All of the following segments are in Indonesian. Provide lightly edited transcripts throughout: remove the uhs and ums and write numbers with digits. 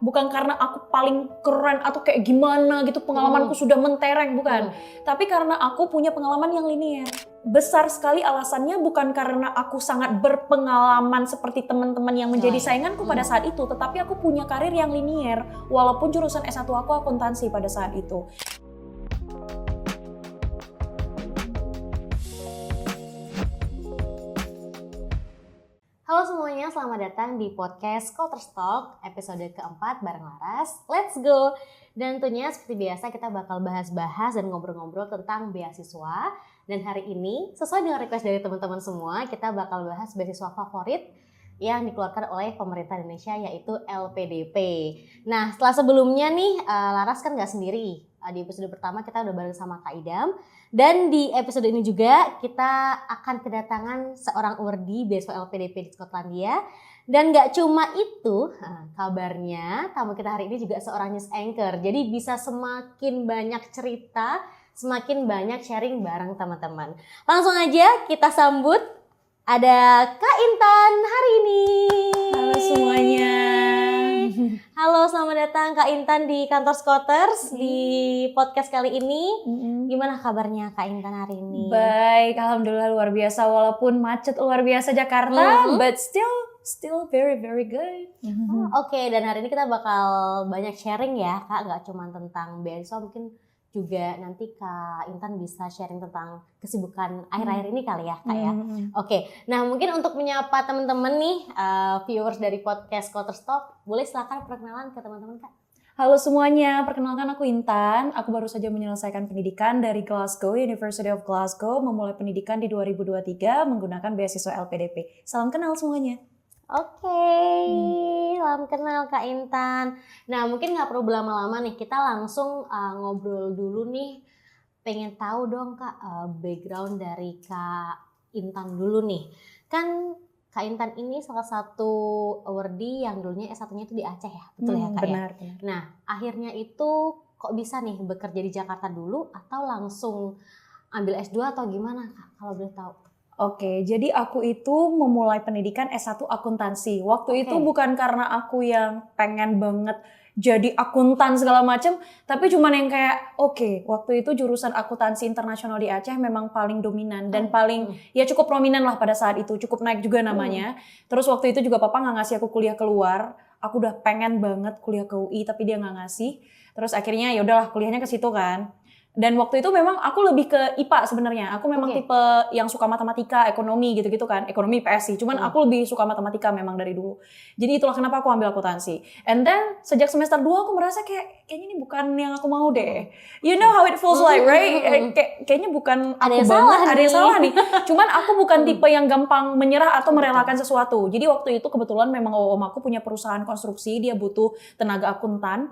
Bukan karena aku paling keren atau kayak gimana gitu, pengalamanku sudah mentereng, bukan. Tapi karena aku punya pengalaman yang linier. Besar sekali alasannya bukan karena aku sangat berpengalaman seperti teman-teman yang menjadi sainganku pada saat itu, tetapi aku punya karir yang linier, walaupun jurusan S1 aku akuntansi pada saat itu. Halo semuanya, selamat datang di podcast Scholars Talk episode keempat bareng Laras. Let's go! Dan tentunya seperti biasa kita bakal bahas-bahas dan ngobrol-ngobrol tentang beasiswa. Dan hari ini sesuai dengan request dari teman-teman semua, kita bakal bahas beasiswa favorit yang dikeluarkan oleh pemerintah Indonesia yaitu LPDP. Nah setelah sebelumnya nih Laras kan gak sendiri. Di episode pertama kita udah bareng sama Kak Idam. Dan di episode ini juga kita akan kedatangan seorang awardi beasiswa LPDP di Skotlandia. Dan gak cuma itu, kabarnya tamu kita hari ini juga seorang news anchor. Jadi bisa semakin banyak cerita, semakin banyak sharing bareng teman-teman. Langsung aja kita sambut ada Kak Intan hari ini. Halo semuanya. Halo, selamat datang Kak Intan di kantor Scholars di podcast kali ini. Gimana kabarnya Kak Intan hari ini? Baik, alhamdulillah luar biasa. Walaupun macet luar biasa Jakarta, but still very good. Oke, dan hari ini kita bakal banyak sharing ya Kak, nggak cuma tentang beasiswa, mungkin juga nanti Kak Intan bisa sharing tentang kesibukan akhir-akhir ini kali ya Kak ya. Oke, nah mungkin untuk menyapa teman-teman nih viewers dari podcast Scholars Talk, boleh silakan perkenalan ke teman-teman Kak. Halo semuanya, perkenalkan aku Intan. Aku baru saja menyelesaikan pendidikan dari Glasgow, University of Glasgow, memulai pendidikan di 2023 menggunakan beasiswa LPDP. Salam kenal semuanya. Oke, salam kenal Kak Intan. Nah mungkin nggak perlu berlama-lama nih, kita langsung ngobrol dulu nih. Pengen tahu dong Kak background dari Kak Intan dulu nih. Kan Kak Intan ini salah satu awardee yang dulunya S1-nya itu di Aceh ya, betul ya Kak benar. ya? Nah akhirnya itu kok bisa nih bekerja di Jakarta dulu atau langsung ambil S2 atau gimana Kak kalau boleh tahu? Oke, jadi aku itu memulai pendidikan S1 akuntansi. Waktu itu bukan karena aku yang pengen banget jadi akuntan segala macam, tapi cuman yang kayak waktu itu jurusan akuntansi internasional di Aceh memang paling dominan dan paling ya cukup prominent lah pada saat itu, cukup naik juga namanya. Terus waktu itu juga papa nggak ngasih aku kuliah keluar. Aku udah pengen banget kuliah ke UI tapi dia nggak ngasih. Terus akhirnya ya udahlah kuliahnya ke situ kan. Dan waktu itu memang aku lebih ke IPA sebenarnya. Aku memang tipe yang suka matematika, ekonomi gitu-gitu kan. Ekonomi IPS sih. Cuman aku lebih suka matematika memang dari dulu. Jadi itulah kenapa aku ambil akuntansi. And then sejak semester 2 aku merasa kayaknya ini bukan yang aku mau deh. You know how it feels like, right? Kayaknya bukan aku banget. Ada yang salah nih. Cuman aku bukan tipe yang gampang menyerah atau merelakan sesuatu. Jadi waktu itu kebetulan memang om aku punya perusahaan konstruksi. Dia butuh tenaga akuntan.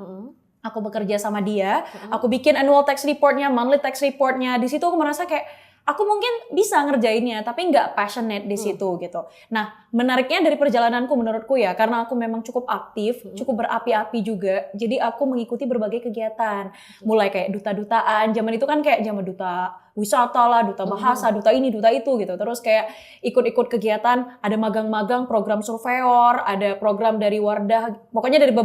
Aku bekerja sama dia, aku bikin annual tax reportnya, monthly tax reportnya. Di situ aku merasa kayak aku mungkin bisa ngerjainnya, tapi nggak passionate di situ gitu. Nah, menariknya dari perjalananku menurutku ya, karena aku memang cukup aktif, cukup berapi-api juga. Jadi aku mengikuti berbagai kegiatan, mulai kayak duta-dutaan. Zaman itu kan kayak zaman duta wisata lah, duta bahasa, duta ini, duta itu gitu. Terus kayak ikut-ikut kegiatan, ada magang-magang, program surveyor, ada program dari Wardah, pokoknya dari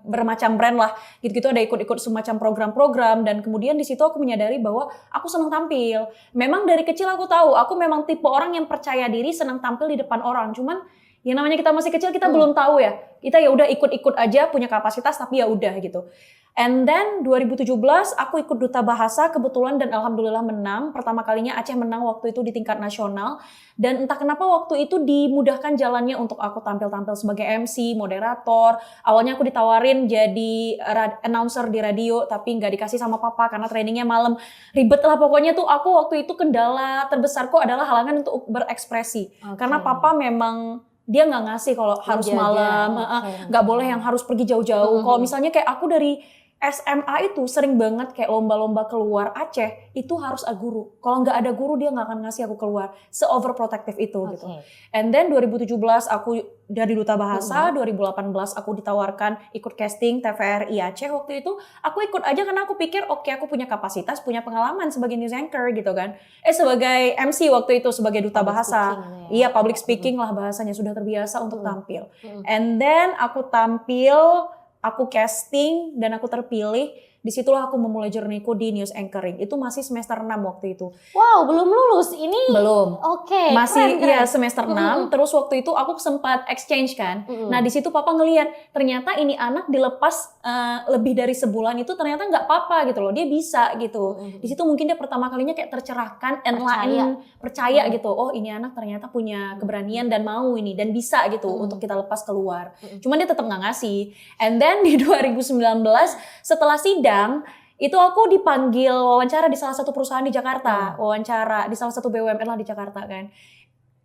bermacam brand lah. Gitu-gitu ada ikut-ikut semacam program-program dan kemudian di situ aku menyadari bahwa aku senang tampil. Memang dari kecil aku tahu, aku memang tipe orang yang percaya diri, senang tampil di depan orang. Cuman yang namanya kita masih kecil kita belum tahu ya. Kita ya udah ikut-ikut aja, punya kapasitas tapi ya udah gitu. And then 2017 aku ikut duta bahasa kebetulan dan alhamdulillah menang. Pertama kalinya Aceh menang waktu itu di tingkat nasional. Dan entah kenapa waktu itu dimudahkan jalannya untuk aku tampil-tampil sebagai MC, moderator. Awalnya aku ditawarin jadi announcer di radio tapi nggak dikasih sama papa karena trainingnya malam. Ribet lah pokoknya tuh aku waktu itu kendala terbesarku adalah halangan untuk berekspresi. Karena papa memang dia nggak ngasih kalau harus malam, nggak boleh yang harus pergi jauh-jauh. Kalau misalnya kayak aku dari SMA itu sering banget kayak lomba-lomba keluar Aceh itu harus ada guru. Kalau nggak ada guru dia nggak akan ngasih aku keluar. Se-overprotective itu gitu. And then 2017 aku dari duta bahasa, 2018 aku ditawarkan ikut casting TVRI Aceh waktu itu. Aku ikut aja karena aku pikir aku punya kapasitas, punya pengalaman sebagai news anchor gitu kan. Sebagai MC waktu itu sebagai duta bahasa. Iya, public speaking lah bahasanya, sudah terbiasa untuk tampil. And then aku tampil aku casting dan aku terpilih, disitulah aku memulai journey-ku di news anchoring. Itu masih semester 6 waktu itu. Wow, belum lulus ini. Belum. Oke, Masih keren. ya semester 6, terus waktu itu aku sempat exchange kan. Nah, di situ papa ngelihat ternyata ini anak dilepas lebih dari sebulan itu ternyata nggak apa-apa gitu loh. Dia bisa gitu. Di situ mungkin dia pertama kalinya kayak tercerahkan, percaya gitu. Oh, ini anak ternyata punya keberanian dan mau ini dan bisa gitu untuk kita lepas keluar. Cuman dia tetap nggak ngasih. And then di 2019 setelah sidang itu aku dipanggil wawancara di salah satu perusahaan di Jakarta, wawancara di salah satu BUMN lah di Jakarta kan.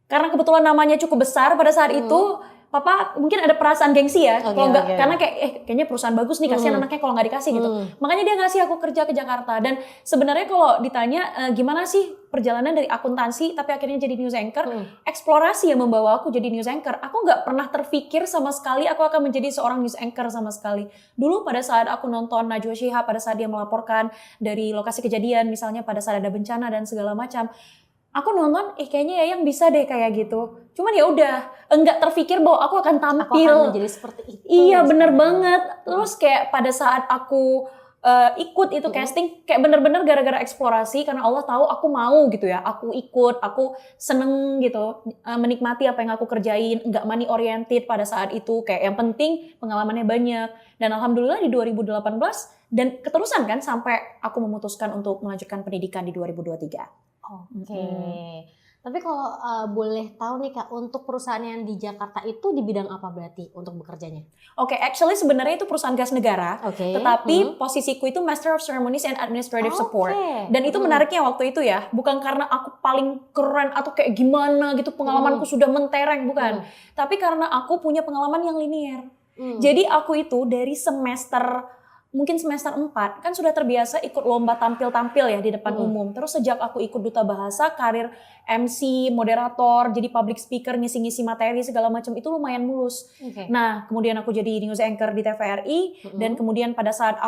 Karena kebetulan namanya cukup besar pada saat itu, papa mungkin ada perasaan gengsi ya, kalau nggak karena kayaknya perusahaan bagus nih, kasihan anaknya kalau nggak dikasih gitu. Makanya dia ngasih aku kerja ke Jakarta. Dan sebenarnya kalau ditanya gimana sih perjalanan dari akuntansi tapi akhirnya jadi news anchor, eksplorasi yang membawa aku jadi news anchor. Aku nggak pernah terpikir sama sekali aku akan menjadi seorang news anchor sama sekali. Dulu pada saat aku nonton Najwa Shihab, pada saat dia melaporkan dari lokasi kejadian, misalnya pada saat ada bencana dan segala macam, aku nonton, kayaknya Yayang bisa deh kayak gitu. Cuman ya udah, enggak terpikir bahwa aku akan tampil. Aku akan menjadi seperti itu. Iya, bener banget. Terus kayak pada saat aku ikut itu casting, kayak bener-bener gara-gara eksplorasi, karena Allah tahu aku mau gitu ya. Aku ikut, aku seneng gitu, menikmati apa yang aku kerjain, enggak money oriented pada saat itu. Kayak yang penting pengalamannya banyak. Dan alhamdulillah di 2018, dan keterusan kan sampai aku memutuskan untuk melanjutkan pendidikan di 2023. Oke. Tapi kalau boleh tahu nih Kak, untuk perusahaan yang di Jakarta itu di bidang apa berarti untuk bekerjanya? Oke, actually sebenarnya itu perusahaan gas negara, tetapi posisiku itu Master of Ceremonies and Administrative Support. Dan itu menariknya waktu itu ya, bukan karena aku paling keren atau kayak gimana gitu, pengalamanku sudah mentereng, bukan. Tapi karena aku punya pengalaman yang linear. Jadi aku itu dari mungkin semester 4 kan sudah terbiasa ikut lomba tampil-tampil ya di depan umum. Terus sejak aku ikut duta bahasa, karir MC, moderator, jadi public speaker, ngisi-ngisi materi segala macam itu lumayan mulus. Nah, kemudian aku jadi news anchor di TVRI dan kemudian pada saat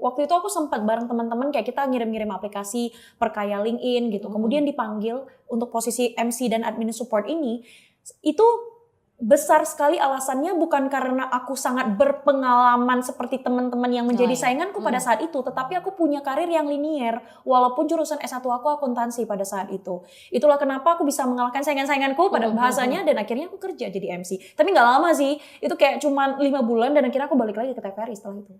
waktu itu aku sempat bareng teman-teman kayak kita ngirim-ngirim aplikasi perkaya LinkedIn gitu. Kemudian dipanggil untuk posisi MC dan admin support ini. Itu besar sekali alasannya bukan karena aku sangat berpengalaman seperti teman-teman yang menjadi sainganku pada saat itu, tetapi aku punya karir yang linier walaupun jurusan S1 aku akuntansi pada saat itu. Itulah kenapa aku bisa mengalahkan saingan-sainganku pada bahasanya dan akhirnya aku kerja jadi MC. Tapi nggak lama sih, itu kayak cuma 5 bulan dan akhirnya aku balik lagi ke TVRI setelah itu.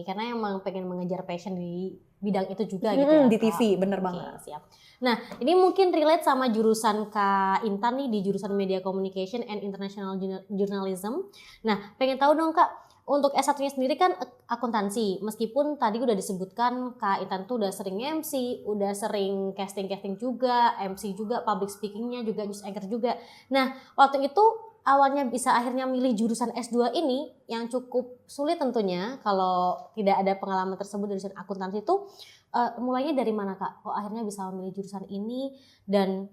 Karena emang pengen mengejar passion di bidang itu juga gitu ya. Di TV, bener banget. Siap. Nah, ini mungkin relate sama jurusan Kak Intan nih di jurusan Media Communication and International Journalism. Nah, pengen tahu dong Kak, untuk S1-nya sendiri kan akuntansi. Meskipun tadi udah disebutkan Kak Intan tuh udah sering MC, udah sering casting-casting juga, MC juga, public speaking-nya juga, news anchor juga. Nah, waktu itu awalnya bisa akhirnya milih jurusan S2 ini yang cukup sulit tentunya kalau tidak ada pengalaman tersebut dari jurusan akuntansi itu. Mulainya dari mana Kak? Kok akhirnya bisa memilih jurusan ini dan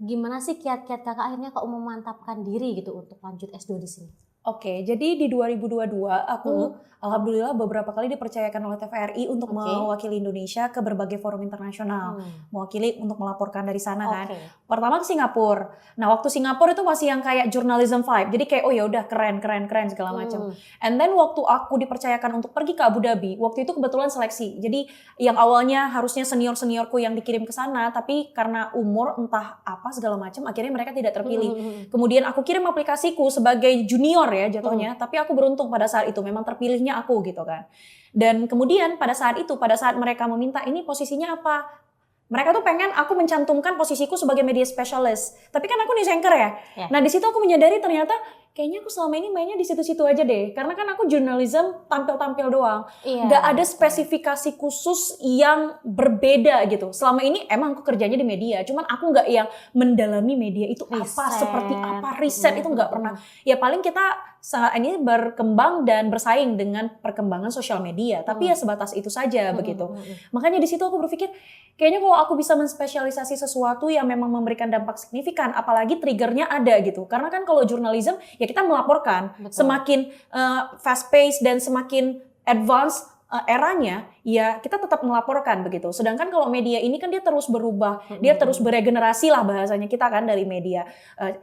gimana sih kiat-kiat Kakak akhirnya kok memantapkan diri gitu untuk lanjut S2 di sini? Oke, jadi di 2022 aku alhamdulillah beberapa kali dipercayakan oleh TVRI untuk mewakili Indonesia ke berbagai forum internasional. Mewakili untuk melaporkan dari sana kan. Pertama ke Singapura. Nah, waktu Singapura itu masih yang kayak journalism vibe. Jadi kayak oh ya udah keren segala macam. And then waktu aku dipercayakan untuk pergi ke Abu Dhabi, waktu itu kebetulan seleksi. Jadi yang awalnya harusnya senior-seniorku yang dikirim ke sana, tapi karena umur entah apa segala macam akhirnya mereka tidak terpilih. Kemudian aku kirim aplikasiku sebagai junior ya jatuhnya, tapi aku beruntung pada saat itu memang terpilihnya aku gitu kan. Dan kemudian pada saat mereka meminta ini posisinya apa, mereka tuh pengen aku mencantumkan posisiku sebagai media specialist, tapi kan aku news anchor ya. Nah di situ aku menyadari ternyata kayaknya aku selama ini mainnya di situ-situ aja deh, karena kan aku journalism tampil-tampil doang, nggak ada spesifikasi khusus yang berbeda gitu. Selama ini emang aku kerjanya di media, cuman aku nggak yang mendalami media itu apa, seperti apa, riset itu nggak pernah. Ya paling kita saat ini berkembang dan bersaing dengan perkembangan sosial media, tapi ya sebatas itu saja begitu. Makanya di situ aku berpikir kayaknya kalau aku bisa menspesialisasi sesuatu yang memang memberikan dampak signifikan, apalagi triggernya ada gitu. Karena kan kalau jurnalism ya kita melaporkan, semakin fast pace dan semakin advance eranya, ya kita tetap melaporkan begitu. Sedangkan kalau media ini kan dia terus berubah, dia terus beregenerasi lah bahasanya kita kan, dari media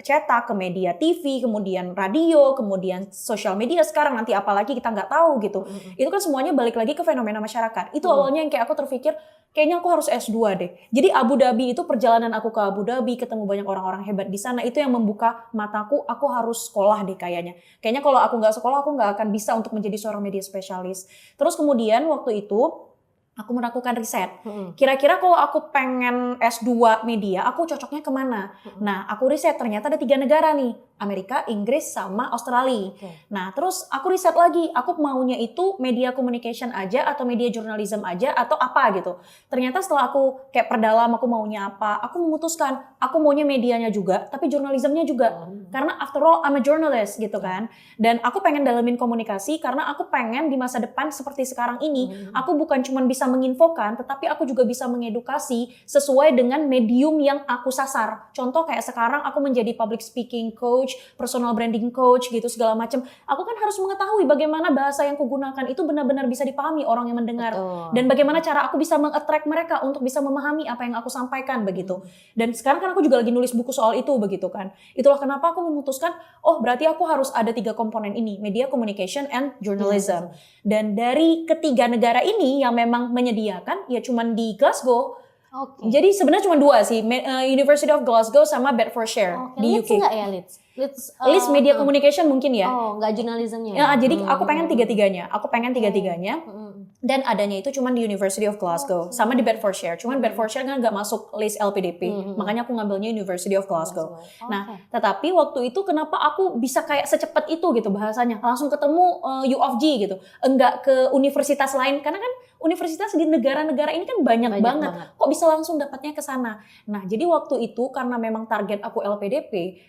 cetak ke media TV, kemudian radio, kemudian sosial media sekarang, nanti apalagi kita nggak tahu gitu. Itu kan semuanya balik lagi ke fenomena masyarakat. Itu awalnya yang kayak aku terpikir, kayaknya aku harus S2 deh. Jadi Abu Dhabi itu, perjalanan aku ke Abu Dhabi, ketemu banyak orang-orang hebat di sana, itu yang membuka mataku, aku harus sekolah deh kayaknya. Kayaknya kalau aku nggak sekolah, aku nggak akan bisa untuk menjadi seorang media spesialis. Terus kemudian waktu itu, aku melakukan riset. Kira-kira kalau aku pengen S2 media, aku cocoknya kemana? Nah, aku riset, ternyata ada 3 negara nih. Amerika, Inggris, sama Australia. Nah, terus aku riset lagi, aku maunya itu media communication aja, atau media journalism aja, atau apa gitu. Ternyata setelah aku kayak perdalam, aku maunya apa, aku memutuskan, aku maunya medianya juga, tapi journalismnya juga. Karena after all, I'm a journalist gitu kan. Dan aku pengen dalamin komunikasi, karena aku pengen di masa depan seperti sekarang ini, aku bukan cuma bisa menginfokan, tetapi aku juga bisa mengedukasi sesuai dengan medium yang aku sasar. Contoh kayak sekarang aku menjadi public speaking coach, personal branding coach gitu segala macam. Aku kan harus mengetahui bagaimana bahasa yang kugunakan itu benar-benar bisa dipahami orang yang mendengar. Dan bagaimana cara aku bisa meng-attract mereka untuk bisa memahami apa yang aku sampaikan begitu. Dan sekarang kan aku juga lagi nulis buku soal itu begitu kan. Itulah kenapa aku memutuskan, oh berarti aku harus ada 3 komponen ini, media, communication, and journalism. Dan dari ketiga negara ini yang memang menyediakan, ya cuman di Glasgow. Jadi sebenarnya cuma 2 sih, University of Glasgow sama Bedfordshire di Leeds UK. Enggak ya Leeds? Leeds media communication mungkin ya. Oh, nggak jurnalismnya. Ya, jadi aku pengen tiga-tiganya. Dan adanya itu cuma di University of Glasgow sama di Bedfordshire. Cuman Bedfordshire kan nggak masuk list LPDP. Makanya aku ngambilnya University of Glasgow. Nah, tetapi waktu itu kenapa aku bisa kayak secepat itu gitu bahasanya? Langsung ketemu U of G gitu. Enggak ke universitas lain, karena kan universitas di negara-negara ini kan banyak banget. Kok bisa langsung dapatnya ke sana? Nah, jadi waktu itu karena memang target aku LPDP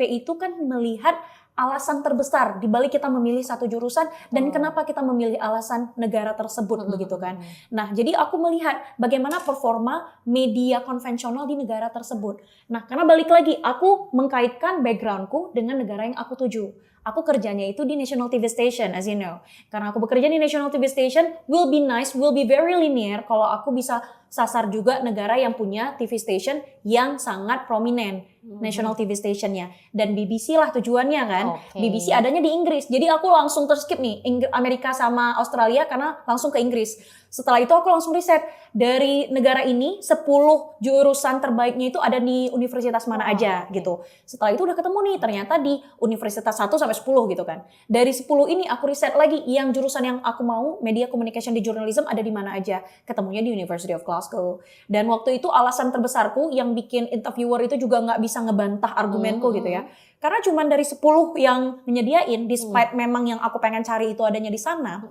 itu kan melihat alasan terbesar di balik kita memilih satu jurusan dan kenapa kita memilih alasan negara tersebut begitu kan. Nah, jadi aku melihat bagaimana performa media konvensional di negara tersebut. Nah, karena balik lagi aku mengkaitkan backgroundku dengan negara yang aku tuju. Aku kerjanya itu di National TV Station, as you know. Karena aku bekerja di National TV Station, will be nice, will be very linear kalau aku bisa sasar juga negara yang punya TV station yang sangat prominent, National TV Station-nya. Dan BBC lah tujuannya kan. BBC adanya di Inggris. Jadi aku langsung terskip nih Amerika sama Australia karena langsung ke Inggris. Setelah itu aku langsung riset dari negara ini 10 jurusan terbaiknya itu ada di universitas mana aja gitu. Setelah itu udah ketemu nih ternyata di universitas 1 sampai 10 gitu kan. Dari 10 ini aku riset lagi yang jurusan yang aku mau, media communication di journalism ada di mana aja. Ketemunya di University of Glasgow. Dan waktu itu alasan terbesarku yang bikin interviewer itu juga nggak bisa ngebantah argumenku gitu ya. Karena cuma dari 10 yang menyediain, despite memang yang aku pengen cari itu adanya di sana.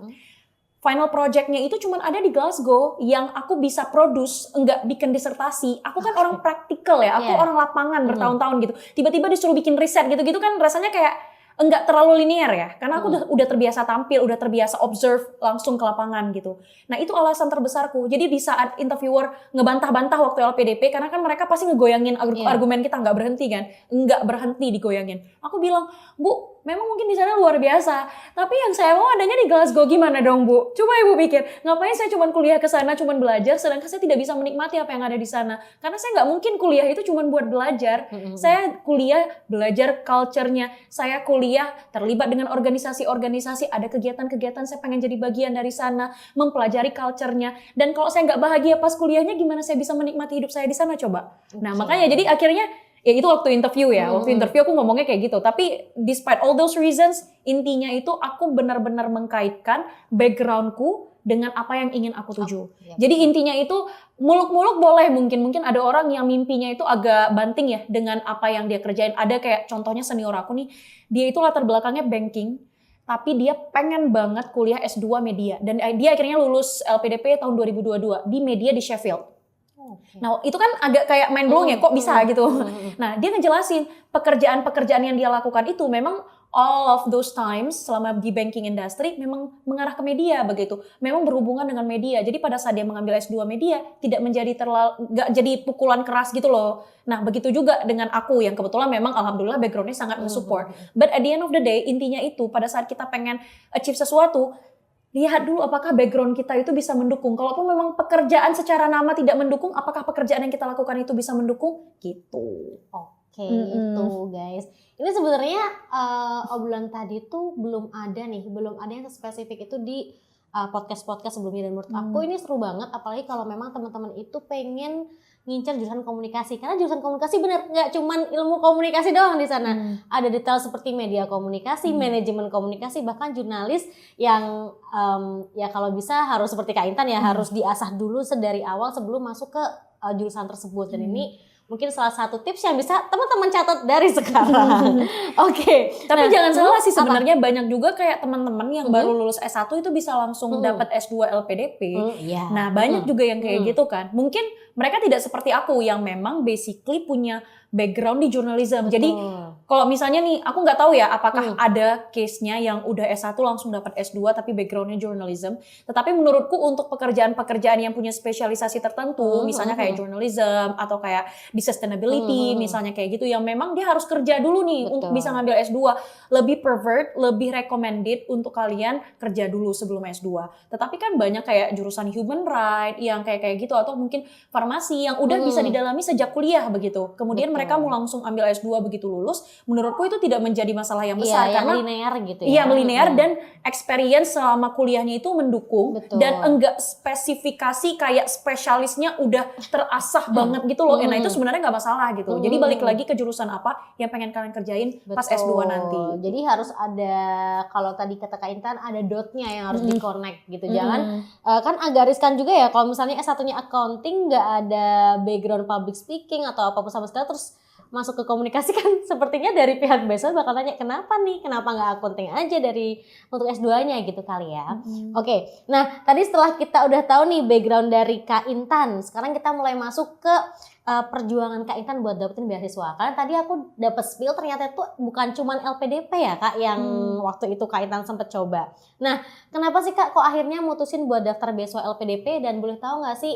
Final project-nya itu cuma ada di Glasgow yang aku bisa produce, enggak bikin disertasi. Aku kan orang praktikal ya, aku orang lapangan bertahun-tahun gitu. Tiba-tiba disuruh bikin riset gitu-gitu kan rasanya kayak enggak terlalu linear ya. Karena aku udah terbiasa tampil, udah terbiasa observe langsung ke lapangan gitu. Nah itu alasan terbesarku. Jadi di saat interviewer ngebantah-bantah waktu LPDP, karena kan mereka pasti ngegoyangin argumen kita, nggak berhenti kan. Nggak berhenti digoyangin. Aku bilang, Bu, memang mungkin di sana luar biasa, tapi yang saya mau adanya di Glasgow, gimana dong Bu? Coba Ibu pikir, ngapain saya cuma kuliah ke sana, cuma belajar, sedangkan saya tidak bisa menikmati apa yang ada di sana. Karena saya nggak mungkin kuliah itu cuma buat belajar. Saya kuliah belajar culture-nya, saya kuliah terlibat dengan organisasi-organisasi, ada kegiatan-kegiatan, saya pengen jadi bagian dari sana, mempelajari culture-nya. Dan kalau saya nggak bahagia pas kuliahnya, gimana saya bisa menikmati hidup saya di sana coba? Nah makanya jadi akhirnya ya itu waktu interview ya, waktu interview aku ngomongnya kayak gitu. Tapi despite all those reasons, intinya itu aku benar-benar mengkaitkan backgroundku dengan apa yang ingin aku tuju. Jadi intinya itu muluk-muluk boleh, mungkin ada orang yang mimpinya itu agak banting ya dengan apa yang dia kerjain. Ada kayak contohnya senior aku nih, dia itu latar belakangnya banking, tapi dia pengen banget kuliah S2 media. Dan dia akhirnya lulus LPDP tahun 2022 di media di Sheffield. Nah itu kan agak kayak mind blowing ya, kok bisa gitu. Nah dia ngejelasin pekerjaan-pekerjaan yang dia lakukan itu memang all of those times selama di banking industry memang mengarah ke media begitu. Memang berhubungan dengan media. Jadi pada saat dia mengambil S2 media tidak menjadi nggak jadi pukulan keras gitu loh. Nah begitu juga dengan aku yang kebetulan memang alhamdulillah backgroundnya sangat mensupport. But at the end of the day intinya itu pada saat kita pengen achieve sesuatu, lihat dulu apakah background kita itu bisa mendukung. Kalaupun memang pekerjaan secara nama tidak mendukung, apakah pekerjaan yang kita lakukan itu bisa mendukung? Gitu. Oke, itu guys. Ini sebenarnya obrolan tadi tuh belum ada yang spesifik itu di podcast-podcast sebelumnya, dan menurut aku ini seru banget, apalagi kalau memang teman-teman itu pengen ngincer jurusan komunikasi, karena jurusan komunikasi bener nggak cuman ilmu komunikasi doang di sana, ada detail seperti media komunikasi, manajemen komunikasi, bahkan jurnalis yang ya kalau bisa harus seperti Kak Intan ya, harus diasah dulu sedari awal sebelum masuk ke jurusan tersebut. Dan ini mungkin salah satu tips yang bisa teman-teman catat dari sekarang. Oke. Tapi Nah, jangan salah sih, sebenarnya banyak juga kayak teman-teman yang baru lulus S1 itu bisa langsung dapat S2 LPDP. Iya. Nah, banyak juga yang kayak gitu kan. Mungkin mereka tidak seperti aku yang memang basically punya background di journalism. Jadi kalau misalnya nih, aku nggak tahu ya apakah ada case-nya yang udah S1 langsung dapat S2 tapi background-nya journalism. Tetapi menurutku untuk pekerjaan-pekerjaan yang punya spesialisasi tertentu, misalnya kayak journalism atau kayak di sustainability, misalnya kayak gitu, yang memang dia harus kerja dulu nih untuk bisa ngambil S2. Lebih preferred, lebih recommended untuk kalian kerja dulu sebelum S2. Tetapi kan banyak kayak jurusan human right yang kayak gitu, atau mungkin farmasi yang udah bisa didalami sejak kuliah begitu. Kemudian mereka mau langsung ambil S2 begitu lulus, menurutku itu tidak menjadi masalah yang besar, karena yang linear gitu ya. Iya, linear dan experience selama kuliahnya itu mendukung. Dan enggak spesifikasi kayak spesialisnya udah terasah banget gitu loh. Nah, itu sebenarnya nggak masalah gitu. Jadi balik lagi ke jurusan apa yang pengen kalian kerjain pas S2 nanti. Jadi harus ada, kalau tadi kata Kak Intan, ada dotnya yang harus di-connect gitu. Jangan kan agak riskan juga ya kalau misalnya S1-nya accounting nggak ada background public speaking atau apa-apa sama sekali, terus masuk ke komunikasi, kan sepertinya dari pihak beasiswa bakal tanya kenapa nggak accounting aja dari untuk S2-nya gitu kali ya. Oke, nah tadi setelah kita udah tahu nih background dari Kak Intan, sekarang kita mulai masuk ke perjuangan Kak Intan buat dapetin beasiswa. Karena tadi aku dapet spill ternyata itu bukan cuman LPDP ya Kak yang waktu itu Kak Intan sempet coba. Nah, kenapa sih Kak kok akhirnya mutusin buat daftar beasiswa LPDP, dan boleh tahu nggak sih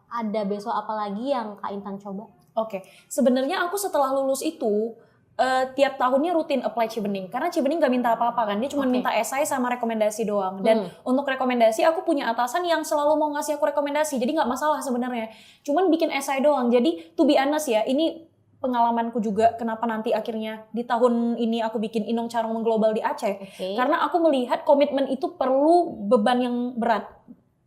ada beasiswa apa lagi yang Kak Intan coba? Oke, sebenarnya aku setelah lulus itu tiap tahunnya rutin apply Cibening, karena Cibening nggak minta apa-apa kan, dia cuma minta esai sama rekomendasi doang. Dan untuk rekomendasi aku punya atasan yang selalu mau ngasih aku rekomendasi, jadi nggak masalah sebenarnya. Cuman bikin esai doang. Jadi to be honest ya, ini pengalamanku juga kenapa nanti akhirnya di tahun ini aku bikin Inong Carong Mengglobal di Aceh. Karena aku melihat komitmen itu perlu beban yang berat,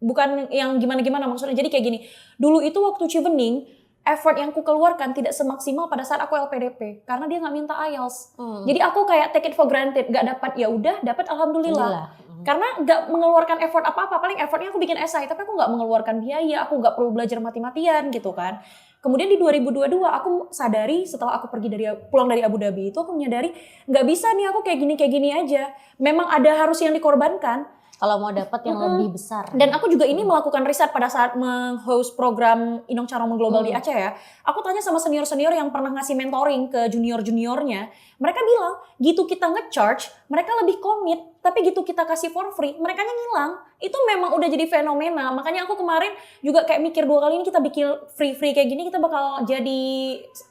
bukan yang gimana-gimana maksudnya. Jadi kayak gini, dulu itu waktu Cibening, effort yang aku keluarkan tidak semaksimal pada saat aku LPDP karena dia nggak minta IELTS. Jadi aku kayak take it for granted, nggak dapat ya udah, dapat alhamdulillah. Karena nggak mengeluarkan effort apa-apa, paling effortnya aku bikin esai, tapi aku nggak mengeluarkan biaya, aku nggak perlu belajar mati-matian gitu kan. Kemudian di 2022 aku sadari setelah aku pulang dari Abu Dhabi itu, aku menyadari nggak bisa nih aku kayak gini aja. Memang ada harus yang dikorbankan kalau mau dapat yang lebih besar. Dan aku juga ini melakukan riset pada saat meng-host program Inong Carong Mengglobal di Aceh ya. Aku tanya sama senior-senior yang pernah ngasih mentoring ke junior-juniornya. Mereka bilang, gitu kita nge-charge, mereka lebih komit. Tapi gitu kita kasih for free, mereka ngilang. Itu memang udah jadi fenomena. Makanya aku kemarin juga kayak mikir 2 kali ini kita bikin free kayak gini, kita bakal jadi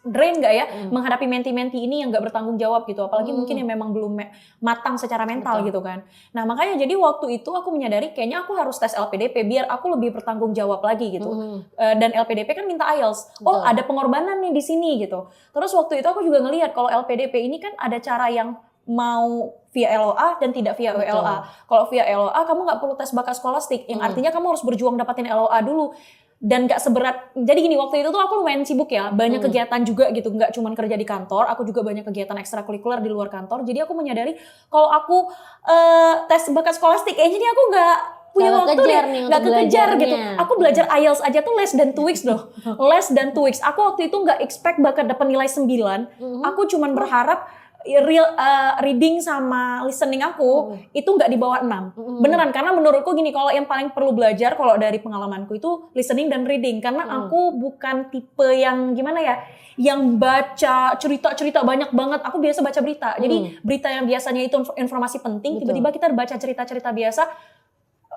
drain gak ya menghadapi menti-menti ini yang gak bertanggung jawab gitu. Apalagi mungkin yang memang belum matang secara mental gitu kan. Nah makanya jadi waktu itu aku menyadari kayaknya aku harus tes LPDP biar aku lebih bertanggung jawab lagi gitu. Dan LPDP kan minta IELTS. Oh ada pengorbanan nih di sini gitu. Terus waktu itu aku juga ngelihat kalau LPDP ini kan ada cara yang mau via LOA dan tidak via WLA. Kalau via LOA kamu nggak perlu tes bakat skolastik, yang artinya kamu harus berjuang dapatin LOA dulu. Dan gak seberat, jadi gini waktu itu tuh aku lumayan sibuk ya, banyak kegiatan juga gitu, gak cuma kerja di kantor, aku juga banyak kegiatan ekstrakurikuler di luar kantor. Jadi aku menyadari kalau aku tes bakat skolastik, kayaknya aku gak punya waktu nih, gak kekejar gitu. Aku belajar IELTS aja tuh less than 2 weeks loh, less than 2 weeks. Aku waktu itu gak expect bakal dapat nilai 9, aku cuman berharap reading sama listening aku itu nggak di bawah 6. Beneran, karena menurutku gini, kalau yang paling perlu belajar kalau dari pengalamanku itu listening dan reading. Karena aku bukan tipe yang gimana ya, yang baca cerita-cerita banyak banget. Aku biasa baca berita. Jadi berita yang biasanya itu informasi penting, tiba-tiba kita baca cerita-cerita biasa.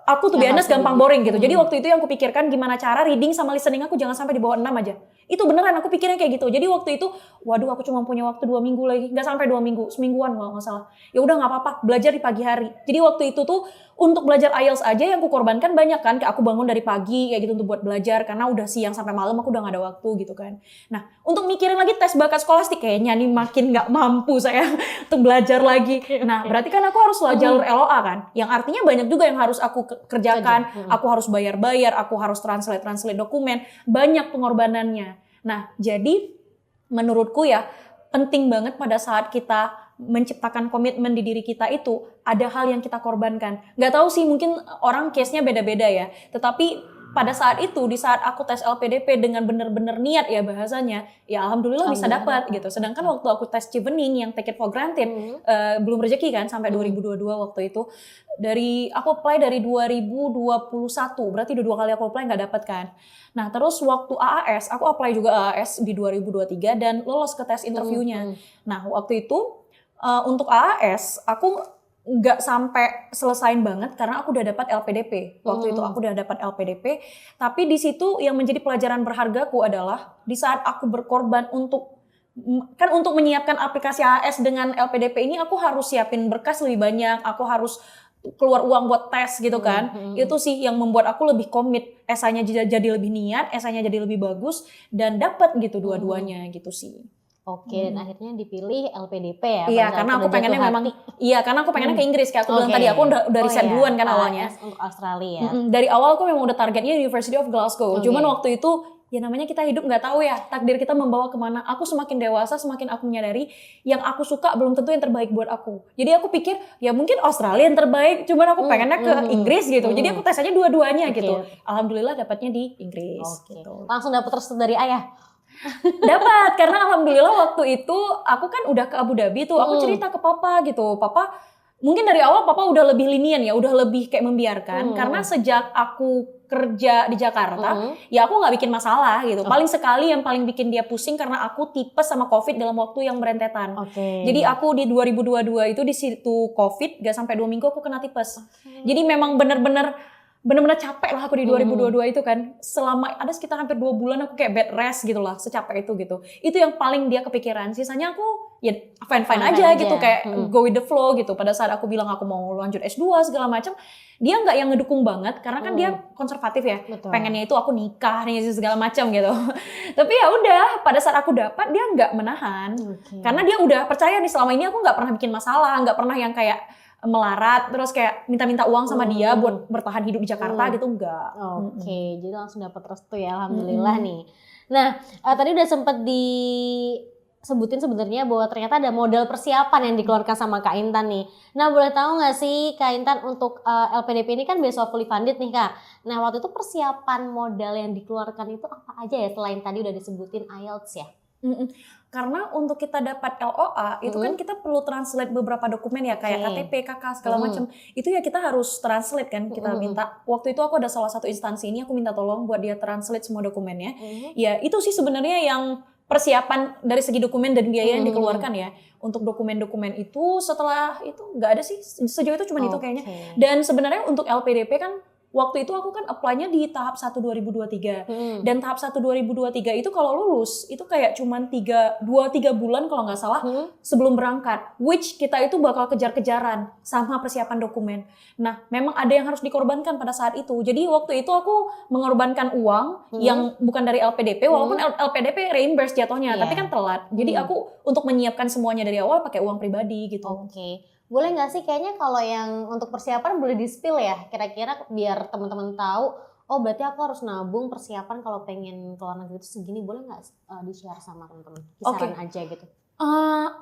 Aku tuh biasa gampang boring gitu. Jadi waktu itu yang aku pikirkan gimana cara reading sama listening aku jangan sampai di bawah 6 aja. Itu beneran aku pikirnya kayak gitu. Jadi waktu itu, waduh aku cuma punya waktu 2 minggu lagi. Gak sampai 2 minggu, semingguan kalau gak salah. Ya udah gak apa-apa, belajar di pagi hari. Jadi waktu itu tuh Untuk belajar IELTS aja yang aku korbankan banyak kan, kayak aku bangun dari pagi kayak gitu untuk buat belajar karena udah siang sampai malam aku udah gak ada waktu gitu kan. Nah, untuk mikirin lagi tes bakat skolastik kayaknya nih makin gak mampu saya untuk belajar lagi. Nah, berarti kan aku harus jalur LOA kan, yang artinya banyak juga yang harus aku kerjakan, aku harus bayar-bayar, aku harus translate dokumen, banyak pengorbanannya. Nah, jadi menurutku ya penting banget pada saat kita menciptakan komitmen di diri kita itu ada hal yang kita korbankan. Gak tahu sih mungkin orang case-nya beda-beda ya. Tetapi pada saat itu di saat aku tes LPDP dengan benar-benar niat ya bahasanya, ya alhamdulillah bisa dapat gitu. Sedangkan waktu aku tes Chevening yang take it for granted belum rezeki kan sampai 2022 waktu itu. Aku apply dari 2021, berarti udah 2 kali aku apply nggak dapat kan. Nah terus waktu AAS, aku apply juga AAS di 2023 dan lolos ke tes interviewnya. Nah waktu itu untuk AAS aku nggak sampai selesain banget karena aku udah dapat LPDP. Waktu itu aku udah dapat LPDP, tapi di situ yang menjadi pelajaran berhargaku adalah di saat aku berkorban untuk menyiapkan aplikasi AAS dengan LPDP ini aku harus siapin berkas lebih banyak, aku harus keluar uang buat tes gitu kan. Itu sih yang membuat aku lebih komit, esainya jadi lebih niat, esainya jadi lebih bagus dan dapat gitu dua-duanya gitu sih. Oke, dan akhirnya dipilih LPDP ya? Iya, karena aku pengennya ke Inggris kayak aku bilang tadi, aku udah riset duluan kan awalnya. Untuk Australia. Dari awal aku memang udah targetnya University of Glasgow. Cuman waktu itu ya namanya kita hidup nggak tahu ya takdir kita membawa kemana. Aku semakin dewasa semakin aku menyadari yang aku suka belum tentu yang terbaik buat aku. Jadi aku pikir ya mungkin Australia yang terbaik, cuman aku pengennya ke Inggris gitu. Jadi aku tes aja dua-duanya gitu. Alhamdulillah dapatnya di Inggris. Gitu. Langsung dapat restu dari ayah? Dapat, karena alhamdulillah waktu itu aku kan udah ke Abu Dhabi tuh, aku cerita ke papa gitu. Papa mungkin dari awal papa udah lebih lenient ya, udah lebih kayak membiarkan karena sejak aku kerja di Jakarta ya aku nggak bikin masalah gitu. Paling sekali yang paling bikin dia pusing karena aku tipes sama COVID dalam waktu yang berentetan. Jadi aku di 2022 itu di situ COVID gak sampai 2 minggu aku kena tipes. Jadi memang bener-bener capek lah aku di 2022 itu kan. Selama ada sekitar hampir 2 bulan aku kayak bed rest gitu lah, secapek itu gitu. Itu yang paling dia kepikiran. Sisanya aku ya fine-fine aja gitu, kayak go with the flow gitu. Pada saat aku bilang aku mau lanjut S2 segala macam, dia nggak yang ngedukung banget karena kan dia konservatif ya. Pengennya itu aku nikah nih segala macam gitu. Tapi ya udah, pada saat aku dapat dia nggak menahan. Karena dia udah percaya nih selama ini aku nggak pernah bikin masalah, nggak pernah yang kayak melarat terus kayak minta-minta uang sama dia buat bertahan hidup di Jakarta gitu, enggak. Jadi langsung dapat restu ya, alhamdulillah nih. Nah, tadi udah sempet disebutin sebenarnya bahwa ternyata ada modal persiapan yang dikeluarkan sama Kak Intan nih. Nah, boleh tahu nggak sih Kak Intan untuk LPDP ini kan beasiswa fully funded nih Kak. Nah, waktu itu persiapan modal yang dikeluarkan itu apa aja ya selain tadi udah disebutin IELTS ya? Karena untuk kita dapat LOA itu kan kita perlu translate beberapa dokumen ya kayak KTP, KK segala macam. Itu ya kita harus translate kan, kita minta. Waktu itu aku ada salah satu instansi ini aku minta tolong buat dia translate semua dokumennya. Ya itu sih sebenarnya yang persiapan dari segi dokumen dan biaya yang dikeluarkan ya. Untuk dokumen-dokumen itu setelah itu nggak ada sih, sejauh itu cuma itu kayaknya. Dan sebenarnya untuk LPDP kan waktu itu aku kan apply-nya di tahap 1 2023. Dan tahap 1 2023 itu kalau lulus itu kayak cuman 2-3 bulan kalau nggak salah sebelum berangkat. Which kita itu bakal kejar-kejaran sama persiapan dokumen. Nah, memang ada yang harus dikorbankan pada saat itu. Jadi waktu itu aku mengorbankan uang yang bukan dari LPDP, walaupun LPDP reimburse jatuhnya, tapi kan telat. Jadi aku untuk menyiapkan semuanya dari awal pakai uang pribadi gitu. Boleh nggak sih kayaknya kalau yang untuk persiapan boleh di-spill ya, kira-kira biar teman-teman tahu, oh berarti aku harus nabung persiapan kalau pengen ke luar negeri itu segini, boleh nggak di-share sama teman-teman? Kisaran aja gitu.